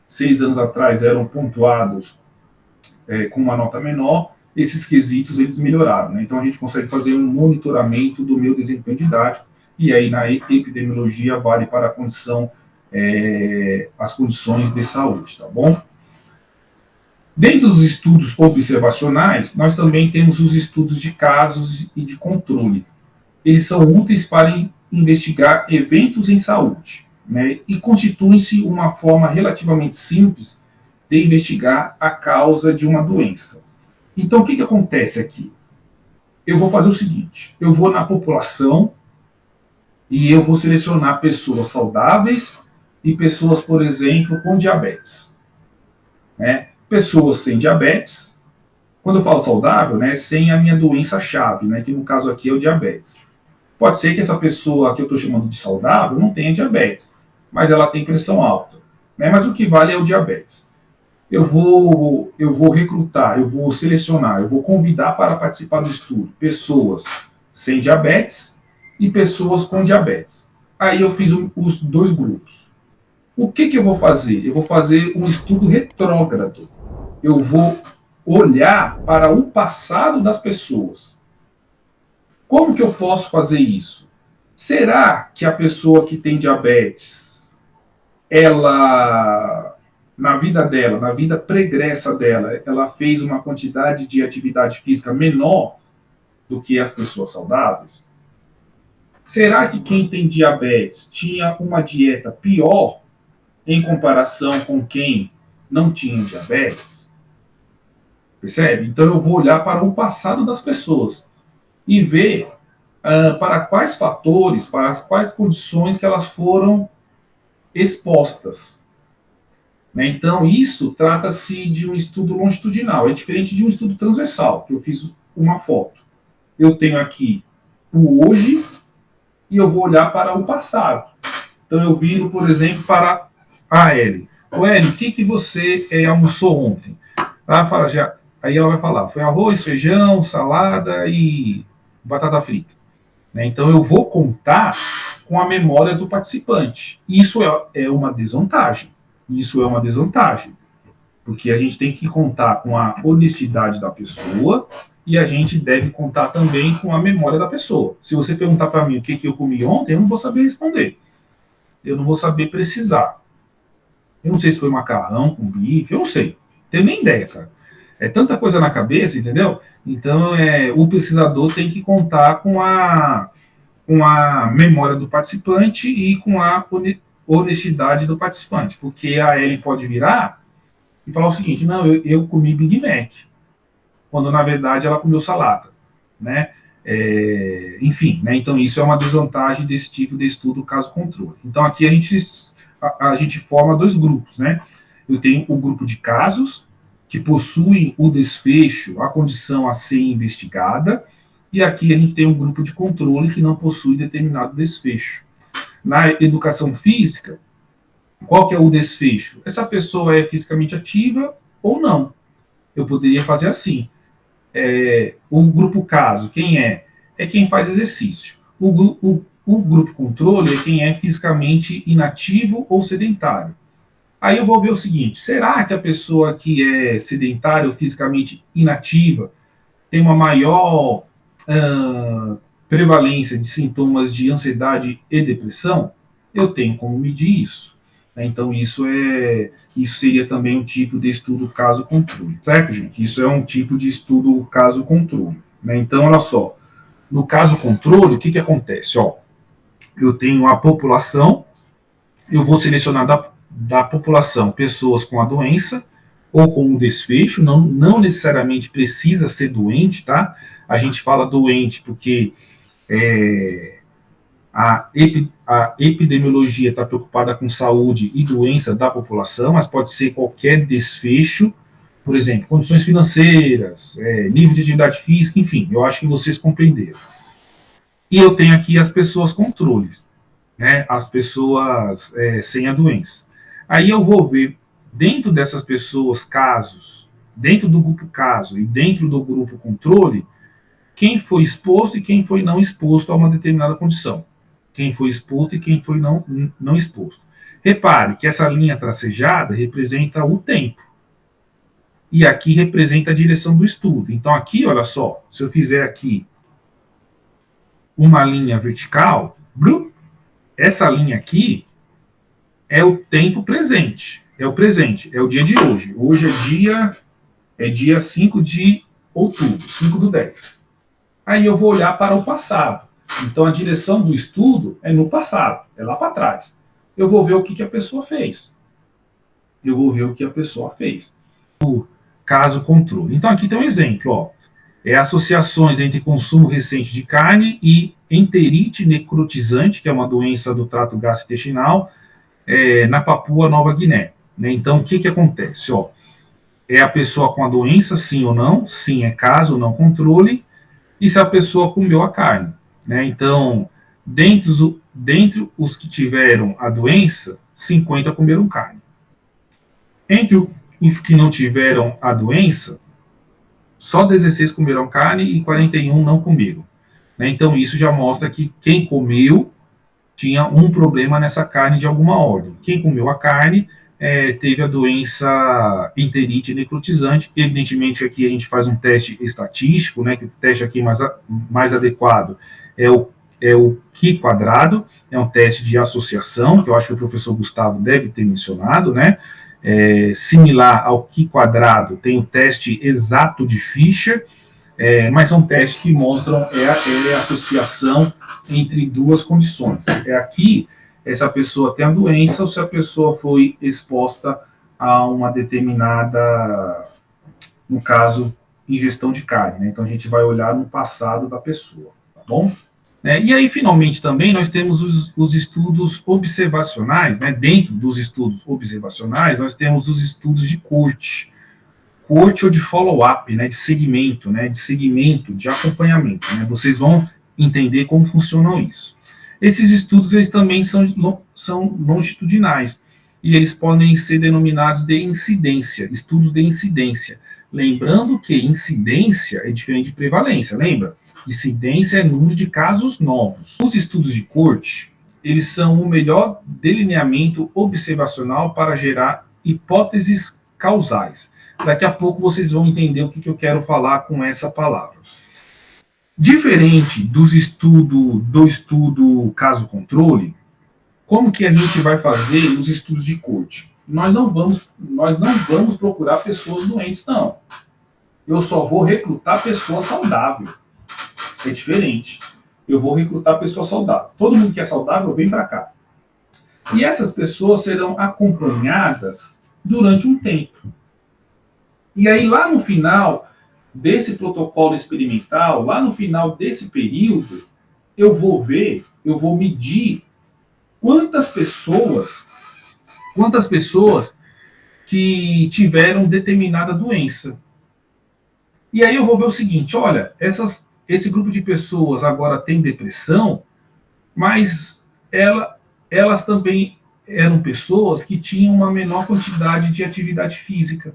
6 anos atrás eram pontuados com uma nota menor, esses quesitos eles melhoraram. Né? Então a gente consegue fazer um monitoramento do meu desempenho didático e aí na epidemiologia vale para a condição as condições de saúde, tá bom? Dentro dos estudos observacionais, nós também temos os estudos de casos e de controle. Eles são úteis para investigar eventos em saúde, né, e constituem-se uma forma relativamente simples de investigar a causa de uma doença. Então, o que acontece aqui? Eu vou fazer o seguinte, eu vou na população e eu vou selecionar pessoas saudáveis e pessoas, por exemplo, com diabetes. Né? Pessoas sem diabetes, quando eu falo saudável, né, sem a minha doença-chave, né, que no caso aqui é o diabetes. Pode ser que essa pessoa que eu estou chamando de saudável não tenha diabetes, mas ela tem pressão alta. Né? Mas o que vale é o diabetes. Eu vou recrutar, eu vou selecionar, eu vou convidar para participar do estudo pessoas sem diabetes e pessoas com diabetes. Aí eu fiz os dois grupos. O que eu vou fazer? Eu vou fazer um estudo retrógrado. Eu vou olhar para o passado das pessoas. Como que eu posso fazer isso? Será que a pessoa que tem diabetes, ela, na vida dela, na vida pregressa dela, ela fez uma quantidade de atividade física menor do que as pessoas saudáveis? Será que quem tem diabetes tinha uma dieta pior em comparação com quem não tinha diabetes? Percebe? Então eu vou olhar para o passado das pessoas e ver para quais fatores, para quais condições que elas foram expostas. Né? Então, isso trata-se de um estudo longitudinal, é diferente de um estudo transversal, que eu fiz uma foto. Eu tenho aqui o hoje e eu vou olhar para o passado. Então, eu viro, por exemplo, para a Ellen. Ô, Ellen, o que você almoçou ontem? Ela fala, aí ela vai falar, foi arroz, feijão, salada e batata frita. né? Então, eu vou contar com a memória do participante. Isso é uma desvantagem. Isso é uma desvantagem. Porque a gente tem que contar com a honestidade da pessoa e a gente deve contar também com a memória da pessoa. Se você perguntar para mim o que eu comi ontem, eu não vou saber responder. Eu não vou saber precisar. Eu não sei se foi macarrão com bife, eu não sei. Não tenho nem ideia, cara. É tanta coisa na cabeça, entendeu? Então, o pesquisador tem que contar com a memória do participante e com a honestidade do participante. Porque a Ellen pode virar e falar o seguinte: não, eu comi Big Mac, quando na verdade ela comeu salada, né? Enfim, né? Então isso é uma desvantagem desse tipo de estudo caso-controle. Então aqui a gente forma dois grupos, né? Eu tenho o grupo de casos, que possuem o desfecho, a condição a ser investigada, e aqui a gente tem um grupo de controle que não possui determinado desfecho. Na educação física, qual que é o desfecho? Essa pessoa é fisicamente ativa ou não? Eu poderia fazer assim. O grupo caso, quem é? É quem faz exercício. O grupo controle é quem é fisicamente inativo ou sedentário. Aí eu vou ver o seguinte: será que a pessoa que é sedentária ou fisicamente inativa tem uma maior prevalência de sintomas de ansiedade e depressão? Eu tenho como medir isso. Então, isso seria também um tipo de estudo caso-controle, certo, gente? Isso é um tipo de estudo caso-controle, né? Então, olha só, no caso-controle, o que acontece? Ó, eu tenho a população, eu vou selecionar da população pessoas com a doença ou com um desfecho, não necessariamente precisa ser doente, tá? A gente fala doente porque a epidemiologia está preocupada com saúde e doença da população, mas pode ser qualquer desfecho, por exemplo, condições financeiras, nível de atividade física, enfim, eu acho que vocês compreenderam. E eu tenho aqui as pessoas controles, né, as pessoas sem a doença. Aí eu vou ver, dentro dessas pessoas, casos, dentro do grupo caso e dentro do grupo controle, quem foi exposto e quem foi não exposto a uma determinada condição. Quem foi exposto e quem foi não exposto. Repare que essa linha tracejada representa o tempo. E aqui representa a direção do estudo. Então aqui, olha só, se eu fizer aqui uma linha vertical, essa linha aqui é o tempo presente. É o presente, é o dia de hoje. Hoje é dia 5 de outubro, 5/10. Aí eu vou olhar para o passado. Então, a direção do estudo é no passado, é lá para trás. Eu vou ver o que a pessoa fez. Eu vou ver o que a pessoa fez. O caso controle. Então, aqui tem um exemplo. Ó. Associações entre consumo recente de carne e enterite necrotizante, que é uma doença do trato gastrointestinal, na Papua Nova Guiné. Né? Então, o que acontece? Ó, é a pessoa com a doença, sim ou não? Sim é caso, não controle. E se a pessoa comeu a carne. Né? Então, dentre os que tiveram a doença, 50 comeram carne. Entre os que não tiveram a doença, só 16 comeram carne e 41 não comeram. Né? Então, isso já mostra que quem comeu tinha um problema nessa carne de alguma ordem. Quem comeu a carne teve a doença enterite necrotizante. Evidentemente, aqui a gente faz um teste estatístico, né, que o teste aqui mais adequado é o Q quadrado, é um teste de associação, que eu acho que o professor Gustavo deve ter mencionado, né? Similar ao Q quadrado, tem o teste exato de Fischer, mas são testes que mostram a associação entre duas condições. Aqui, se a pessoa tem a doença ou se a pessoa foi exposta a uma determinada, no caso, ingestão de carne. Né? Então, a gente vai olhar no passado da pessoa, tá bom? E aí, finalmente, também, nós temos os estudos observacionais, né? Dentro dos estudos observacionais, nós temos os estudos de corte ou de follow-up, né? De segmento, né? De acompanhamento. Né? Vocês vão entender como funcionam isso. Esses estudos eles também são longitudinais e eles podem ser denominados de incidência, estudos de incidência. Lembrando que incidência é diferente de prevalência, lembra? Incidência é número de casos novos. Os estudos de corte, eles são o melhor delineamento observacional para gerar hipóteses causais. Daqui a pouco vocês vão entender o que eu quero falar com essa palavra. Diferente do estudo caso-controle, como que a gente vai fazer os estudos de corte? Nós não vamos procurar pessoas doentes, não. Eu só vou recrutar pessoa saudável. É diferente. Eu vou recrutar pessoa saudável. Todo mundo que é saudável vem para cá. E essas pessoas serão acompanhadas durante um tempo. E aí, lá no final desse protocolo experimental, lá no final desse período, eu vou medir quantas pessoas que tiveram determinada doença. E aí eu vou ver o seguinte, olha, esse grupo de pessoas agora tem depressão, mas elas também eram pessoas que tinham uma menor quantidade de atividade física.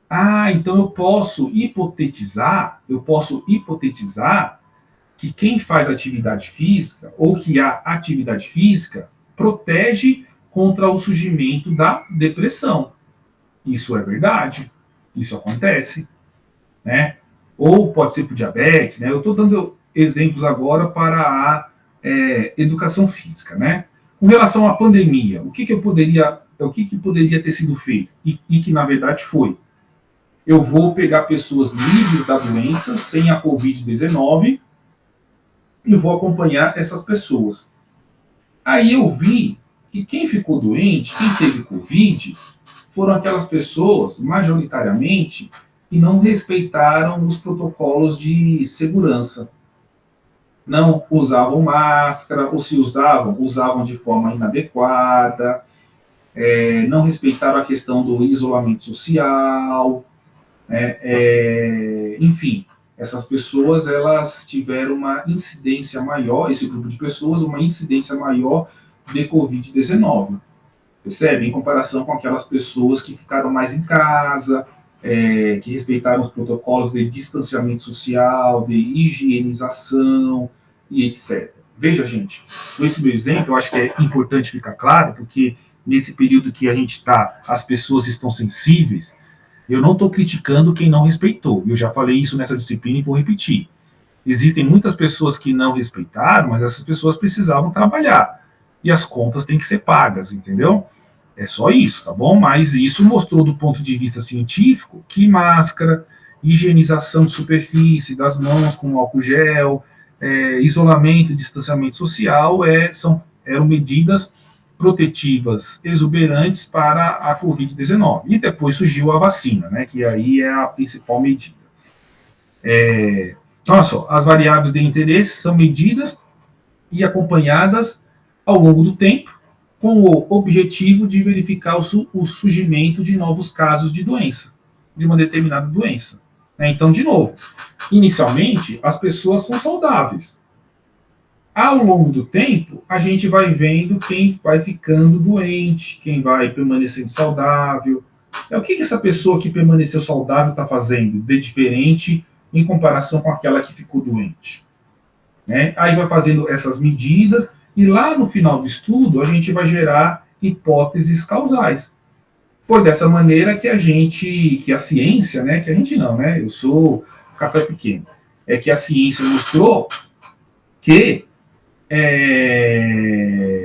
Ah, então eu posso hipotetizar que quem faz atividade física, ou que a atividade física, protege contra o surgimento da depressão. Isso é verdade, isso acontece, né? Ou pode ser por diabetes, né? Eu estou dando exemplos agora para a educação física, né? Com relação à pandemia, o que poderia ter sido feito e que na verdade foi? Eu vou pegar pessoas livres da doença, sem a Covid-19, e vou acompanhar essas pessoas. Aí eu vi que quem ficou doente, quem teve Covid, foram aquelas pessoas, majoritariamente, que não respeitaram os protocolos de segurança. Não usavam máscara, ou se usavam de forma inadequada, não respeitaram a questão do isolamento social, enfim, essas pessoas elas tiveram uma incidência maior, esse grupo de pessoas, uma incidência maior de Covid-19. Percebe? Em comparação com aquelas pessoas que ficaram mais em casa, que respeitaram os protocolos de distanciamento social, de higienização e etc. Veja, gente, com esse meu exemplo, eu acho que é importante ficar claro, porque nesse período que a gente está, as pessoas estão sensíveis. Eu não estou criticando quem não respeitou. Eu já falei isso nessa disciplina e vou repetir. Existem muitas pessoas que não respeitaram, mas essas pessoas precisavam trabalhar. E as contas têm que ser pagas, entendeu? É só isso, tá bom? Mas isso mostrou do ponto de vista científico que máscara, higienização de superfície, das mãos com álcool gel, isolamento e distanciamento social eram medidas protetivas exuberantes para a Covid-19. E depois surgiu a vacina, né, que aí é a principal medida. Olha só, as variáveis de interesse são medidas e acompanhadas ao longo do tempo, com o objetivo de verificar o surgimento de novos casos de doença, de uma determinada doença. Então, de novo, inicialmente, as pessoas são saudáveis. Ao longo do tempo, a gente vai vendo quem vai ficando doente, quem vai permanecendo saudável. O que essa pessoa que permaneceu saudável está fazendo de diferente em comparação com aquela que ficou doente? Aí vai fazendo essas medidas e lá no final do estudo a gente vai gerar hipóteses causais. Foi dessa maneira que a ciência, né, que a gente não, né, eu sou café pequeno, que a ciência mostrou que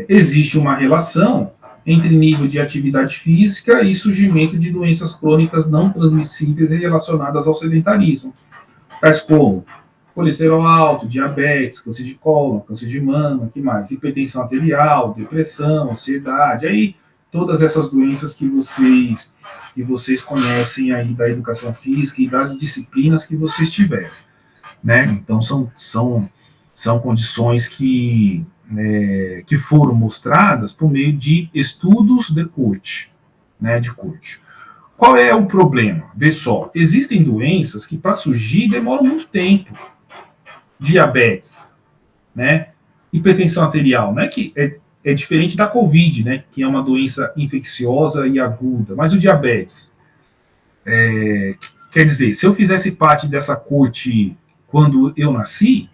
existe uma relação entre nível de atividade física e surgimento de doenças crônicas não transmissíveis relacionadas ao sedentarismo, tais como colesterol alto, diabetes, câncer de cólon, câncer de mama, que mais? Hipertensão arterial, depressão, ansiedade, aí todas essas doenças que vocês conhecem aí da educação física e das disciplinas que vocês tiveram, né? Então são condições que foram mostradas por meio de estudos de corte, né, de corte. Qual é o problema? Vê só, existem doenças que para surgir demoram muito tempo. Diabetes, né? Hipertensão arterial, né? Que é diferente da Covid, né? Que é uma doença infecciosa e aguda. Mas o diabetes, quer dizer, se eu fizesse parte dessa corte quando eu nasci,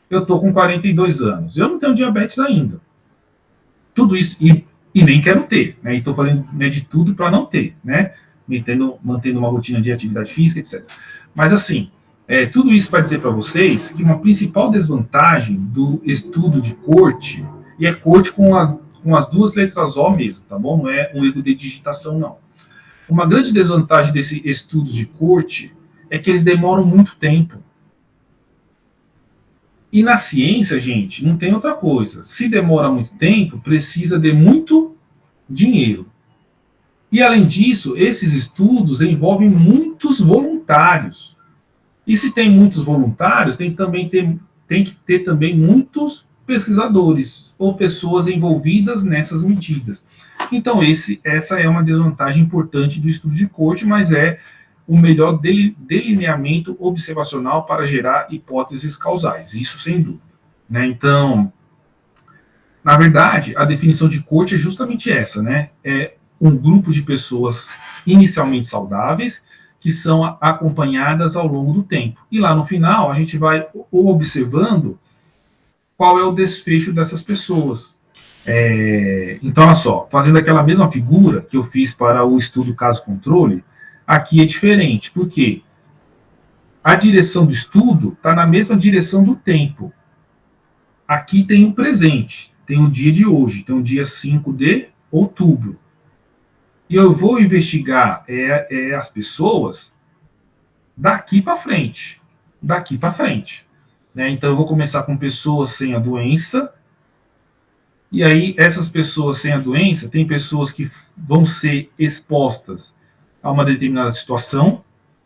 eu estou com 42 anos. Eu não tenho diabetes ainda. Tudo isso, e nem quero ter, né? E estou fazendo, né, de tudo para não ter, né? Mantendo uma rotina de atividade física, etc. Mas, assim, tudo isso para dizer para vocês que uma principal desvantagem do estudo de corte, e é corte com as duas letras O mesmo, tá bom? Não é um erro de digitação, não. Uma grande desvantagem desses estudos de corte é que eles demoram muito tempo. E na ciência, gente, não tem outra coisa. Se demora muito tempo, precisa de muito dinheiro. E, além disso, esses estudos envolvem muitos voluntários. E se tem muitos voluntários, tem que ter também muitos pesquisadores ou pessoas envolvidas nessas medidas. Então, essa é uma desvantagem importante do estudo de corte, mas é o melhor delineamento observacional para gerar hipóteses causais, isso sem dúvida, né? Então, na verdade, a definição de corte é justamente essa, né? É um grupo de pessoas inicialmente saudáveis que são acompanhadas ao longo do tempo. E lá no final, a gente vai observando qual é o desfecho dessas pessoas. Então, olha só, fazendo aquela mesma figura que eu fiz para o estudo caso-controle, aqui é diferente, porque a direção do estudo está na mesma direção do tempo. Aqui tem o presente, tem o dia de hoje, tem o dia 5 de outubro. E eu vou investigar as pessoas daqui para frente. Daqui para frente. Né? Então, eu vou começar com pessoas sem a doença. E aí, essas pessoas sem a doença, tem pessoas que vão ser expostas a uma determinada situação.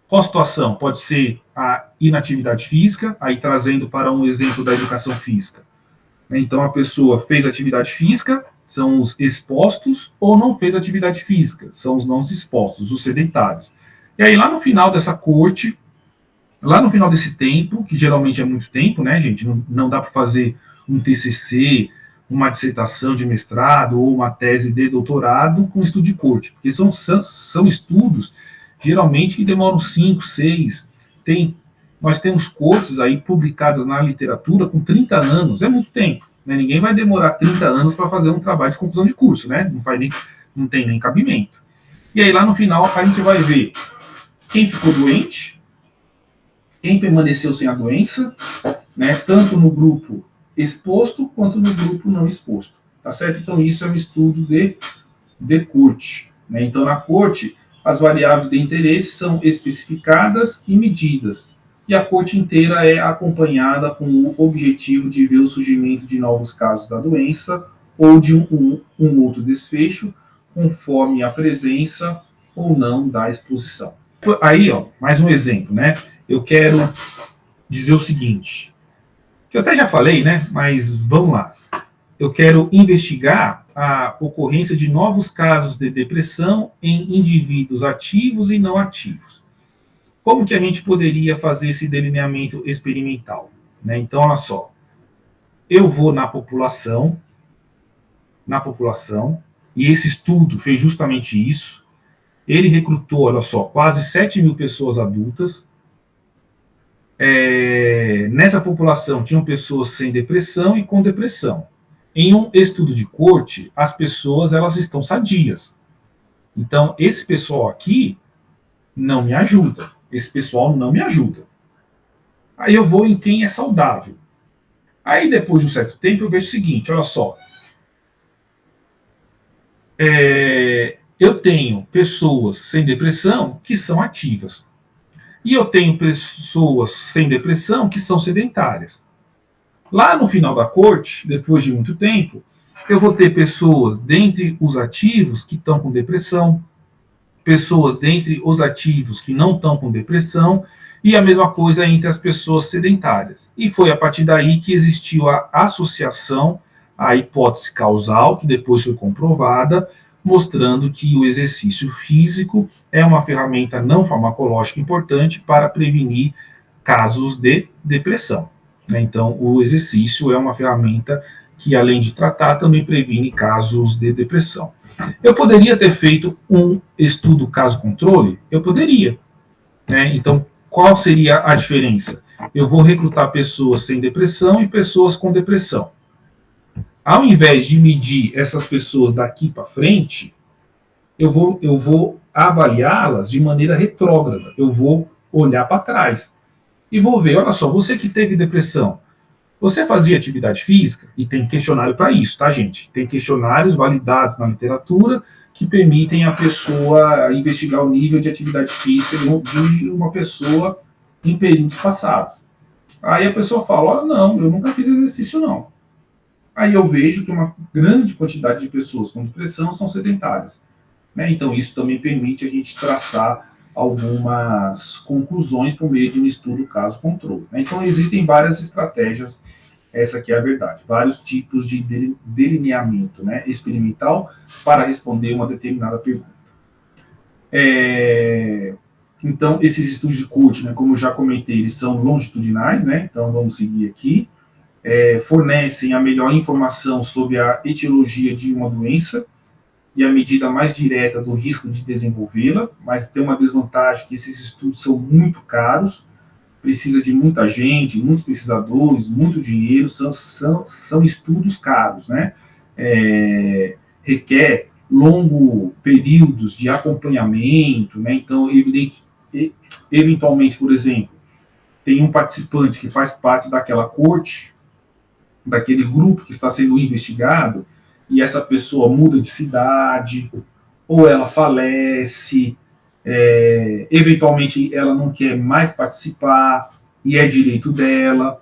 Qual situação? Pode ser a inatividade física, aí trazendo para um exemplo da educação física. Então, a pessoa fez atividade física, são os expostos, ou não fez atividade física, são os não expostos, os sedentários. E aí, lá no final dessa corte, lá no final desse tempo, que geralmente é muito tempo, né, gente? Não dá para fazer um TCC, uma dissertação de mestrado ou uma tese de doutorado com estudo de corte, porque são estudos, geralmente, que demoram 5, 6, nós temos cortes aí publicados na literatura com 30 anos, é muito tempo. Né? Ninguém vai demorar 30 anos para fazer um trabalho de conclusão de curso, né? Não tem nem cabimento. E aí, lá no final, a gente vai ver quem ficou doente, quem permaneceu sem a doença, né? Tanto no grupo exposto quanto no grupo não exposto. Tá certo? Então, isso é um estudo de corte. Né? Então, na corte, as variáveis de interesse são especificadas e medidas. E a corte inteira é acompanhada com o objetivo de ver o surgimento de novos casos da doença ou de um outro desfecho, conforme a presença ou não da exposição. Aí, ó, mais um exemplo, né? Eu quero dizer o seguinte, que eu até já falei, né? Mas vamos lá. Eu quero investigar a ocorrência de novos casos de depressão em indivíduos ativos e não ativos. Como que a gente poderia fazer esse delineamento experimental? Né? Então, olha só. Eu vou na população, e esse estudo fez justamente isso. Ele recrutou, olha só, quase 7 mil pessoas adultas. Nessa população tinham pessoas sem depressão e com depressão. Em um estudo de corte, as pessoas elas estão sadias. Então, esse pessoal aqui não me ajuda. Esse pessoal não me ajuda. Aí eu vou em quem é saudável. Aí, depois de um certo tempo, eu vejo o seguinte, olha só. Eu tenho pessoas sem depressão que são ativas. E eu tenho pessoas sem depressão que são sedentárias. Lá no final da corte, depois de muito tempo, eu vou ter pessoas dentre os ativos que estão com depressão, pessoas dentre os ativos que não estão com depressão, e a mesma coisa entre as pessoas sedentárias. E foi a partir daí que existiu a associação, a hipótese causal, que depois foi comprovada, mostrando que o exercício físico é uma ferramenta não farmacológica importante para prevenir casos de depressão. Então, o exercício é uma ferramenta que, além de tratar, também previne casos de depressão. Eu poderia ter feito um estudo caso-controle? Eu poderia. Então, qual seria a diferença? eu vou recrutar pessoas sem depressão e pessoas com depressão. Ao invés de medir essas pessoas daqui para frente, eu vou avaliá-las de maneira retrógrada. Eu vou olhar para trás e vou ver, olha só, você que teve depressão, você fazia atividade física? E tem questionário para isso, tá, gente? Tem questionários validados na literatura que permitem a pessoa investigar o nível de atividade física de uma pessoa em períodos passados. Aí a pessoa fala, olha, não, eu nunca fiz exercício, não. Aí eu vejo que uma grande quantidade de pessoas com depressão são sedentárias. Né? Então, isso também permite a gente traçar algumas conclusões por meio de um estudo caso-controle. Né? Então, existem várias estratégias, essa aqui é a verdade, vários tipos de delineamento, né, experimental para responder uma determinada pergunta. Então, esses estudos de Coach, né, como eu já comentei, eles são longitudinais, né? Então, vamos seguir aqui. Fornecem a melhor informação sobre a etiologia de uma doença e a medida mais direta do risco de desenvolvê-la, mas tem uma desvantagem que esses estudos são muito caros, precisa de muita gente, muitos pesquisadores, muito dinheiro, são estudos caros, né? Requer longos períodos de acompanhamento, né? Então, eventualmente, por exemplo, tem um participante que faz parte daquela corte, daquele grupo que está sendo investigado, e essa pessoa muda de cidade, ou ela falece, eventualmente ela não quer mais participar, e é direito dela,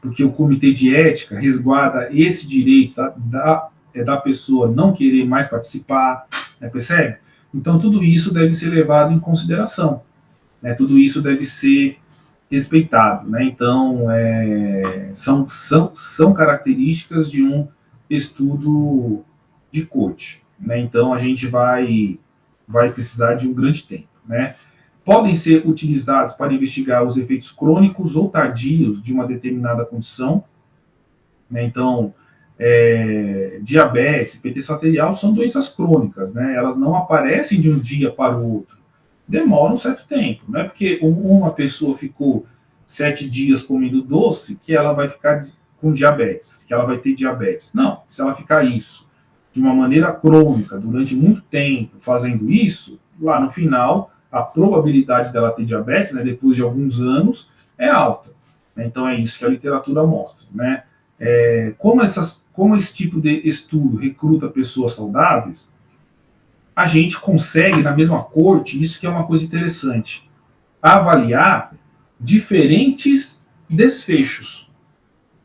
porque o comitê de ética resguarda esse direito da pessoa não querer mais participar, né, percebe? Então tudo isso deve ser levado em consideração, né, tudo isso deve ser respeitado, né? Então, são características de um estudo de coach, né? Então, a gente vai precisar de um grande tempo, né? Podem ser utilizados para investigar os efeitos crônicos ou tardios de uma determinada condição, né? Então, diabetes, hipertensão arterial são doenças crônicas, né? Elas não aparecem de um dia para o outro, demora um certo tempo. Não é porque uma pessoa ficou 7 dias comendo doce que ela vai ficar com diabetes, que ela vai ter diabetes. Não, se ela ficar isso de uma maneira crônica, durante muito tempo, fazendo isso, lá no final, a probabilidade dela ter diabetes, né, depois de alguns anos, é alta. Então é isso que a literatura mostra. Né? Como esse tipo de estudo recruta pessoas saudáveis, a gente consegue, na mesma corte, isso que é uma coisa interessante, avaliar diferentes desfechos.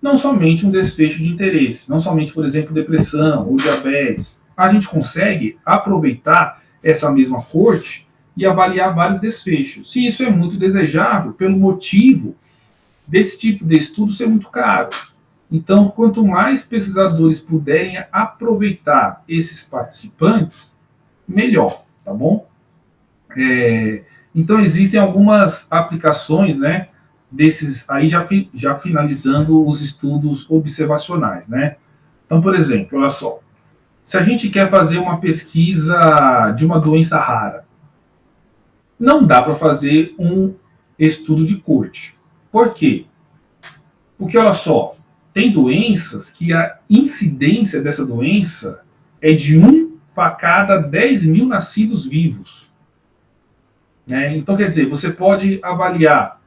Não somente um desfecho de interesse, não somente, por exemplo, depressão ou diabetes. A gente consegue aproveitar essa mesma corte e avaliar vários desfechos. E isso é muito desejável pelo motivo desse tipo de estudo ser muito caro. Então, quanto mais pesquisadores puderem aproveitar esses participantes, melhor, tá bom? Então, existem algumas aplicações, né, desses, aí já finalizando os estudos observacionais, né? Então, por exemplo, olha só, se a gente quer fazer uma pesquisa de uma doença rara, não dá para fazer um estudo de corte. Por quê? Porque, olha só, tem doenças que a incidência dessa doença é de 1 para cada 10 mil nascidos vivos. Né? Então, quer dizer, você pode avaliar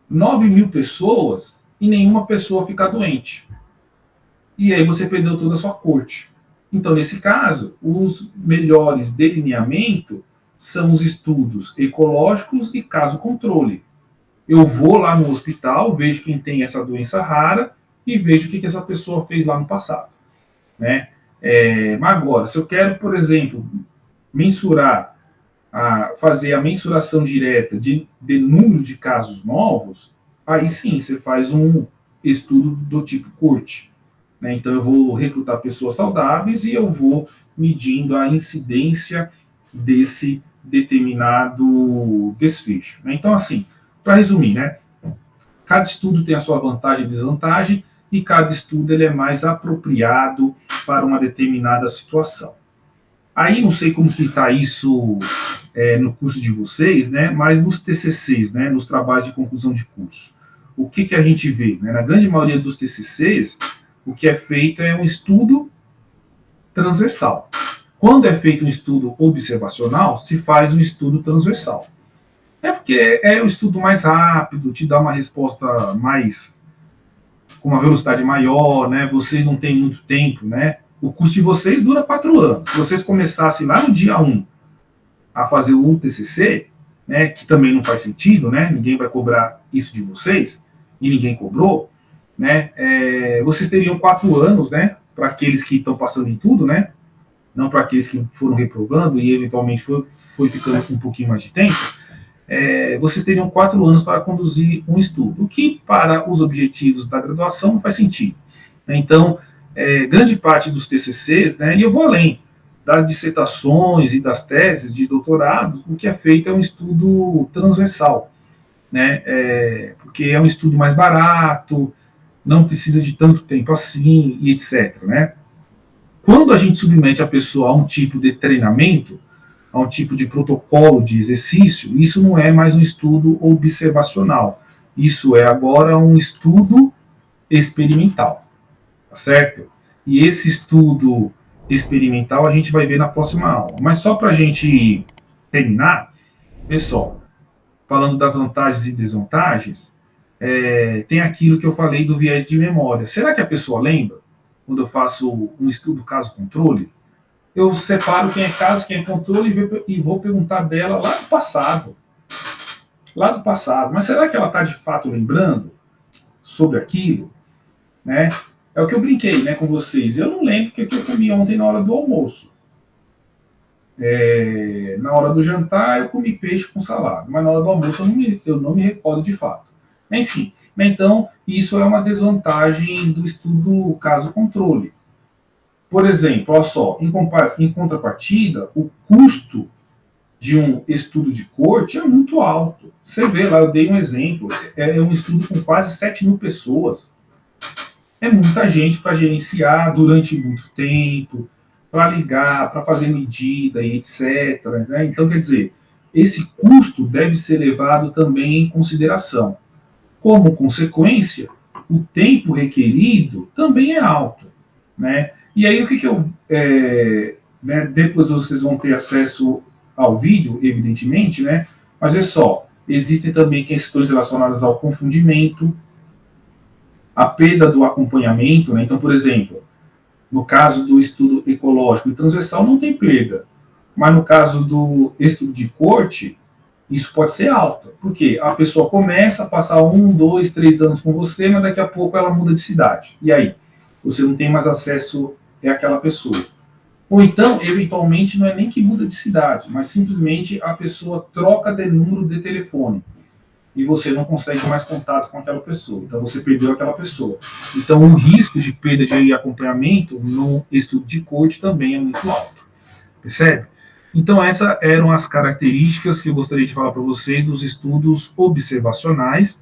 9 mil pessoas e nenhuma pessoa ficar doente. E aí você perdeu toda a sua corte. Então, nesse caso, os melhores delineamentos são os estudos ecológicos e caso-controle. Eu vou lá no hospital, vejo quem tem essa doença rara e vejo o que essa pessoa fez lá no passado. Né? Mas agora, se eu quero, por exemplo, mensurar, fazer a mensuração direta de número de casos novos, aí sim você faz um estudo do tipo corte. Né? Então eu vou recrutar pessoas saudáveis e eu vou medindo a incidência desse determinado desfecho. Né? Então, assim, para resumir, né? Cada estudo tem a sua vantagem e desvantagem, e cada estudo ele é mais apropriado para uma determinada situação. Aí não sei como que está isso no curso de vocês, né? Mas nos TCCs, né? Nos trabalhos de conclusão de curso. o que a gente vê? Né? Na grande maioria dos TCCs, o que é feito é um estudo transversal. Quando é feito um estudo observacional, se faz um estudo transversal. É porque é o estudo mais rápido, te dá uma resposta mais com uma velocidade maior, né? Vocês não têm muito tempo, né? O curso de vocês dura 4 anos. Se vocês começassem lá no dia 1 a fazer o TCC, né, que também não faz sentido, né? Ninguém vai cobrar isso de vocês, e ninguém cobrou, né? Vocês teriam 4 anos, né? Para aqueles que estão passando em tudo, né? Não para aqueles que foram reprovando e eventualmente foi ficando com um pouquinho mais de tempo. Vocês teriam 4 anos para conduzir um estudo, o que para os objetivos da graduação não faz sentido. Então, grande parte dos TCCs, né, e eu vou além das dissertações e das teses de doutorado, o que é feito é um estudo transversal, né, porque é um estudo mais barato, não precisa de tanto tempo assim, e etc. Né? Quando a gente submete a pessoa a um tipo de treinamento, a um tipo de protocolo de exercício, isso não é mais um estudo observacional. Isso é agora um estudo experimental, tá certo? E esse estudo experimental a gente vai ver na próxima aula. Mas só para a gente terminar, pessoal, falando das vantagens e desvantagens, tem aquilo que eu falei do viés de memória. Será que a pessoa lembra quando eu faço um estudo caso-controle? Eu separo quem é caso, quem é controle e vou perguntar dela lá do passado. Lá do passado. Mas será que ela está de fato lembrando sobre aquilo? Né? É o que eu brinquei, né, com vocês. Eu não lembro o que eu comi ontem na hora do almoço. Na hora do jantar eu comi peixe com salada, mas na hora do almoço eu não me recordo de fato. Enfim, então isso é uma desvantagem do estudo caso-controle. Por exemplo, olha só, em contrapartida, o custo de um estudo de corte é muito alto. Você vê lá, eu dei um exemplo, é um estudo com quase 7.000 pessoas. É muita gente para gerenciar durante muito tempo, para ligar, para fazer medida e etc. Né? Então, quer dizer, esse custo deve ser levado também em consideração. Como consequência, o tempo requerido também é alto. Né? E aí, o que eu... né, depois vocês vão ter acesso ao vídeo, evidentemente, né? Mas é só, existem também questões relacionadas ao confundimento, a perda do acompanhamento, né? Então, por exemplo, no caso do estudo ecológico e transversal não tem perda, mas no caso do estudo de corte, isso pode ser alto, porque a pessoa começa a passar 1, 2, 3 anos com você, mas daqui a pouco ela muda de cidade. E aí? Você não tem mais acesso àquela pessoa. Ou então, eventualmente, não é nem que muda de cidade, mas simplesmente a pessoa troca de número de telefone e você não consegue mais contato com aquela pessoa. Então, você perdeu aquela pessoa. Então, o risco de perda de acompanhamento no estudo de corte também é muito alto. Percebe? Então, essas eram as características que eu gostaria de falar para vocês dos estudos observacionais.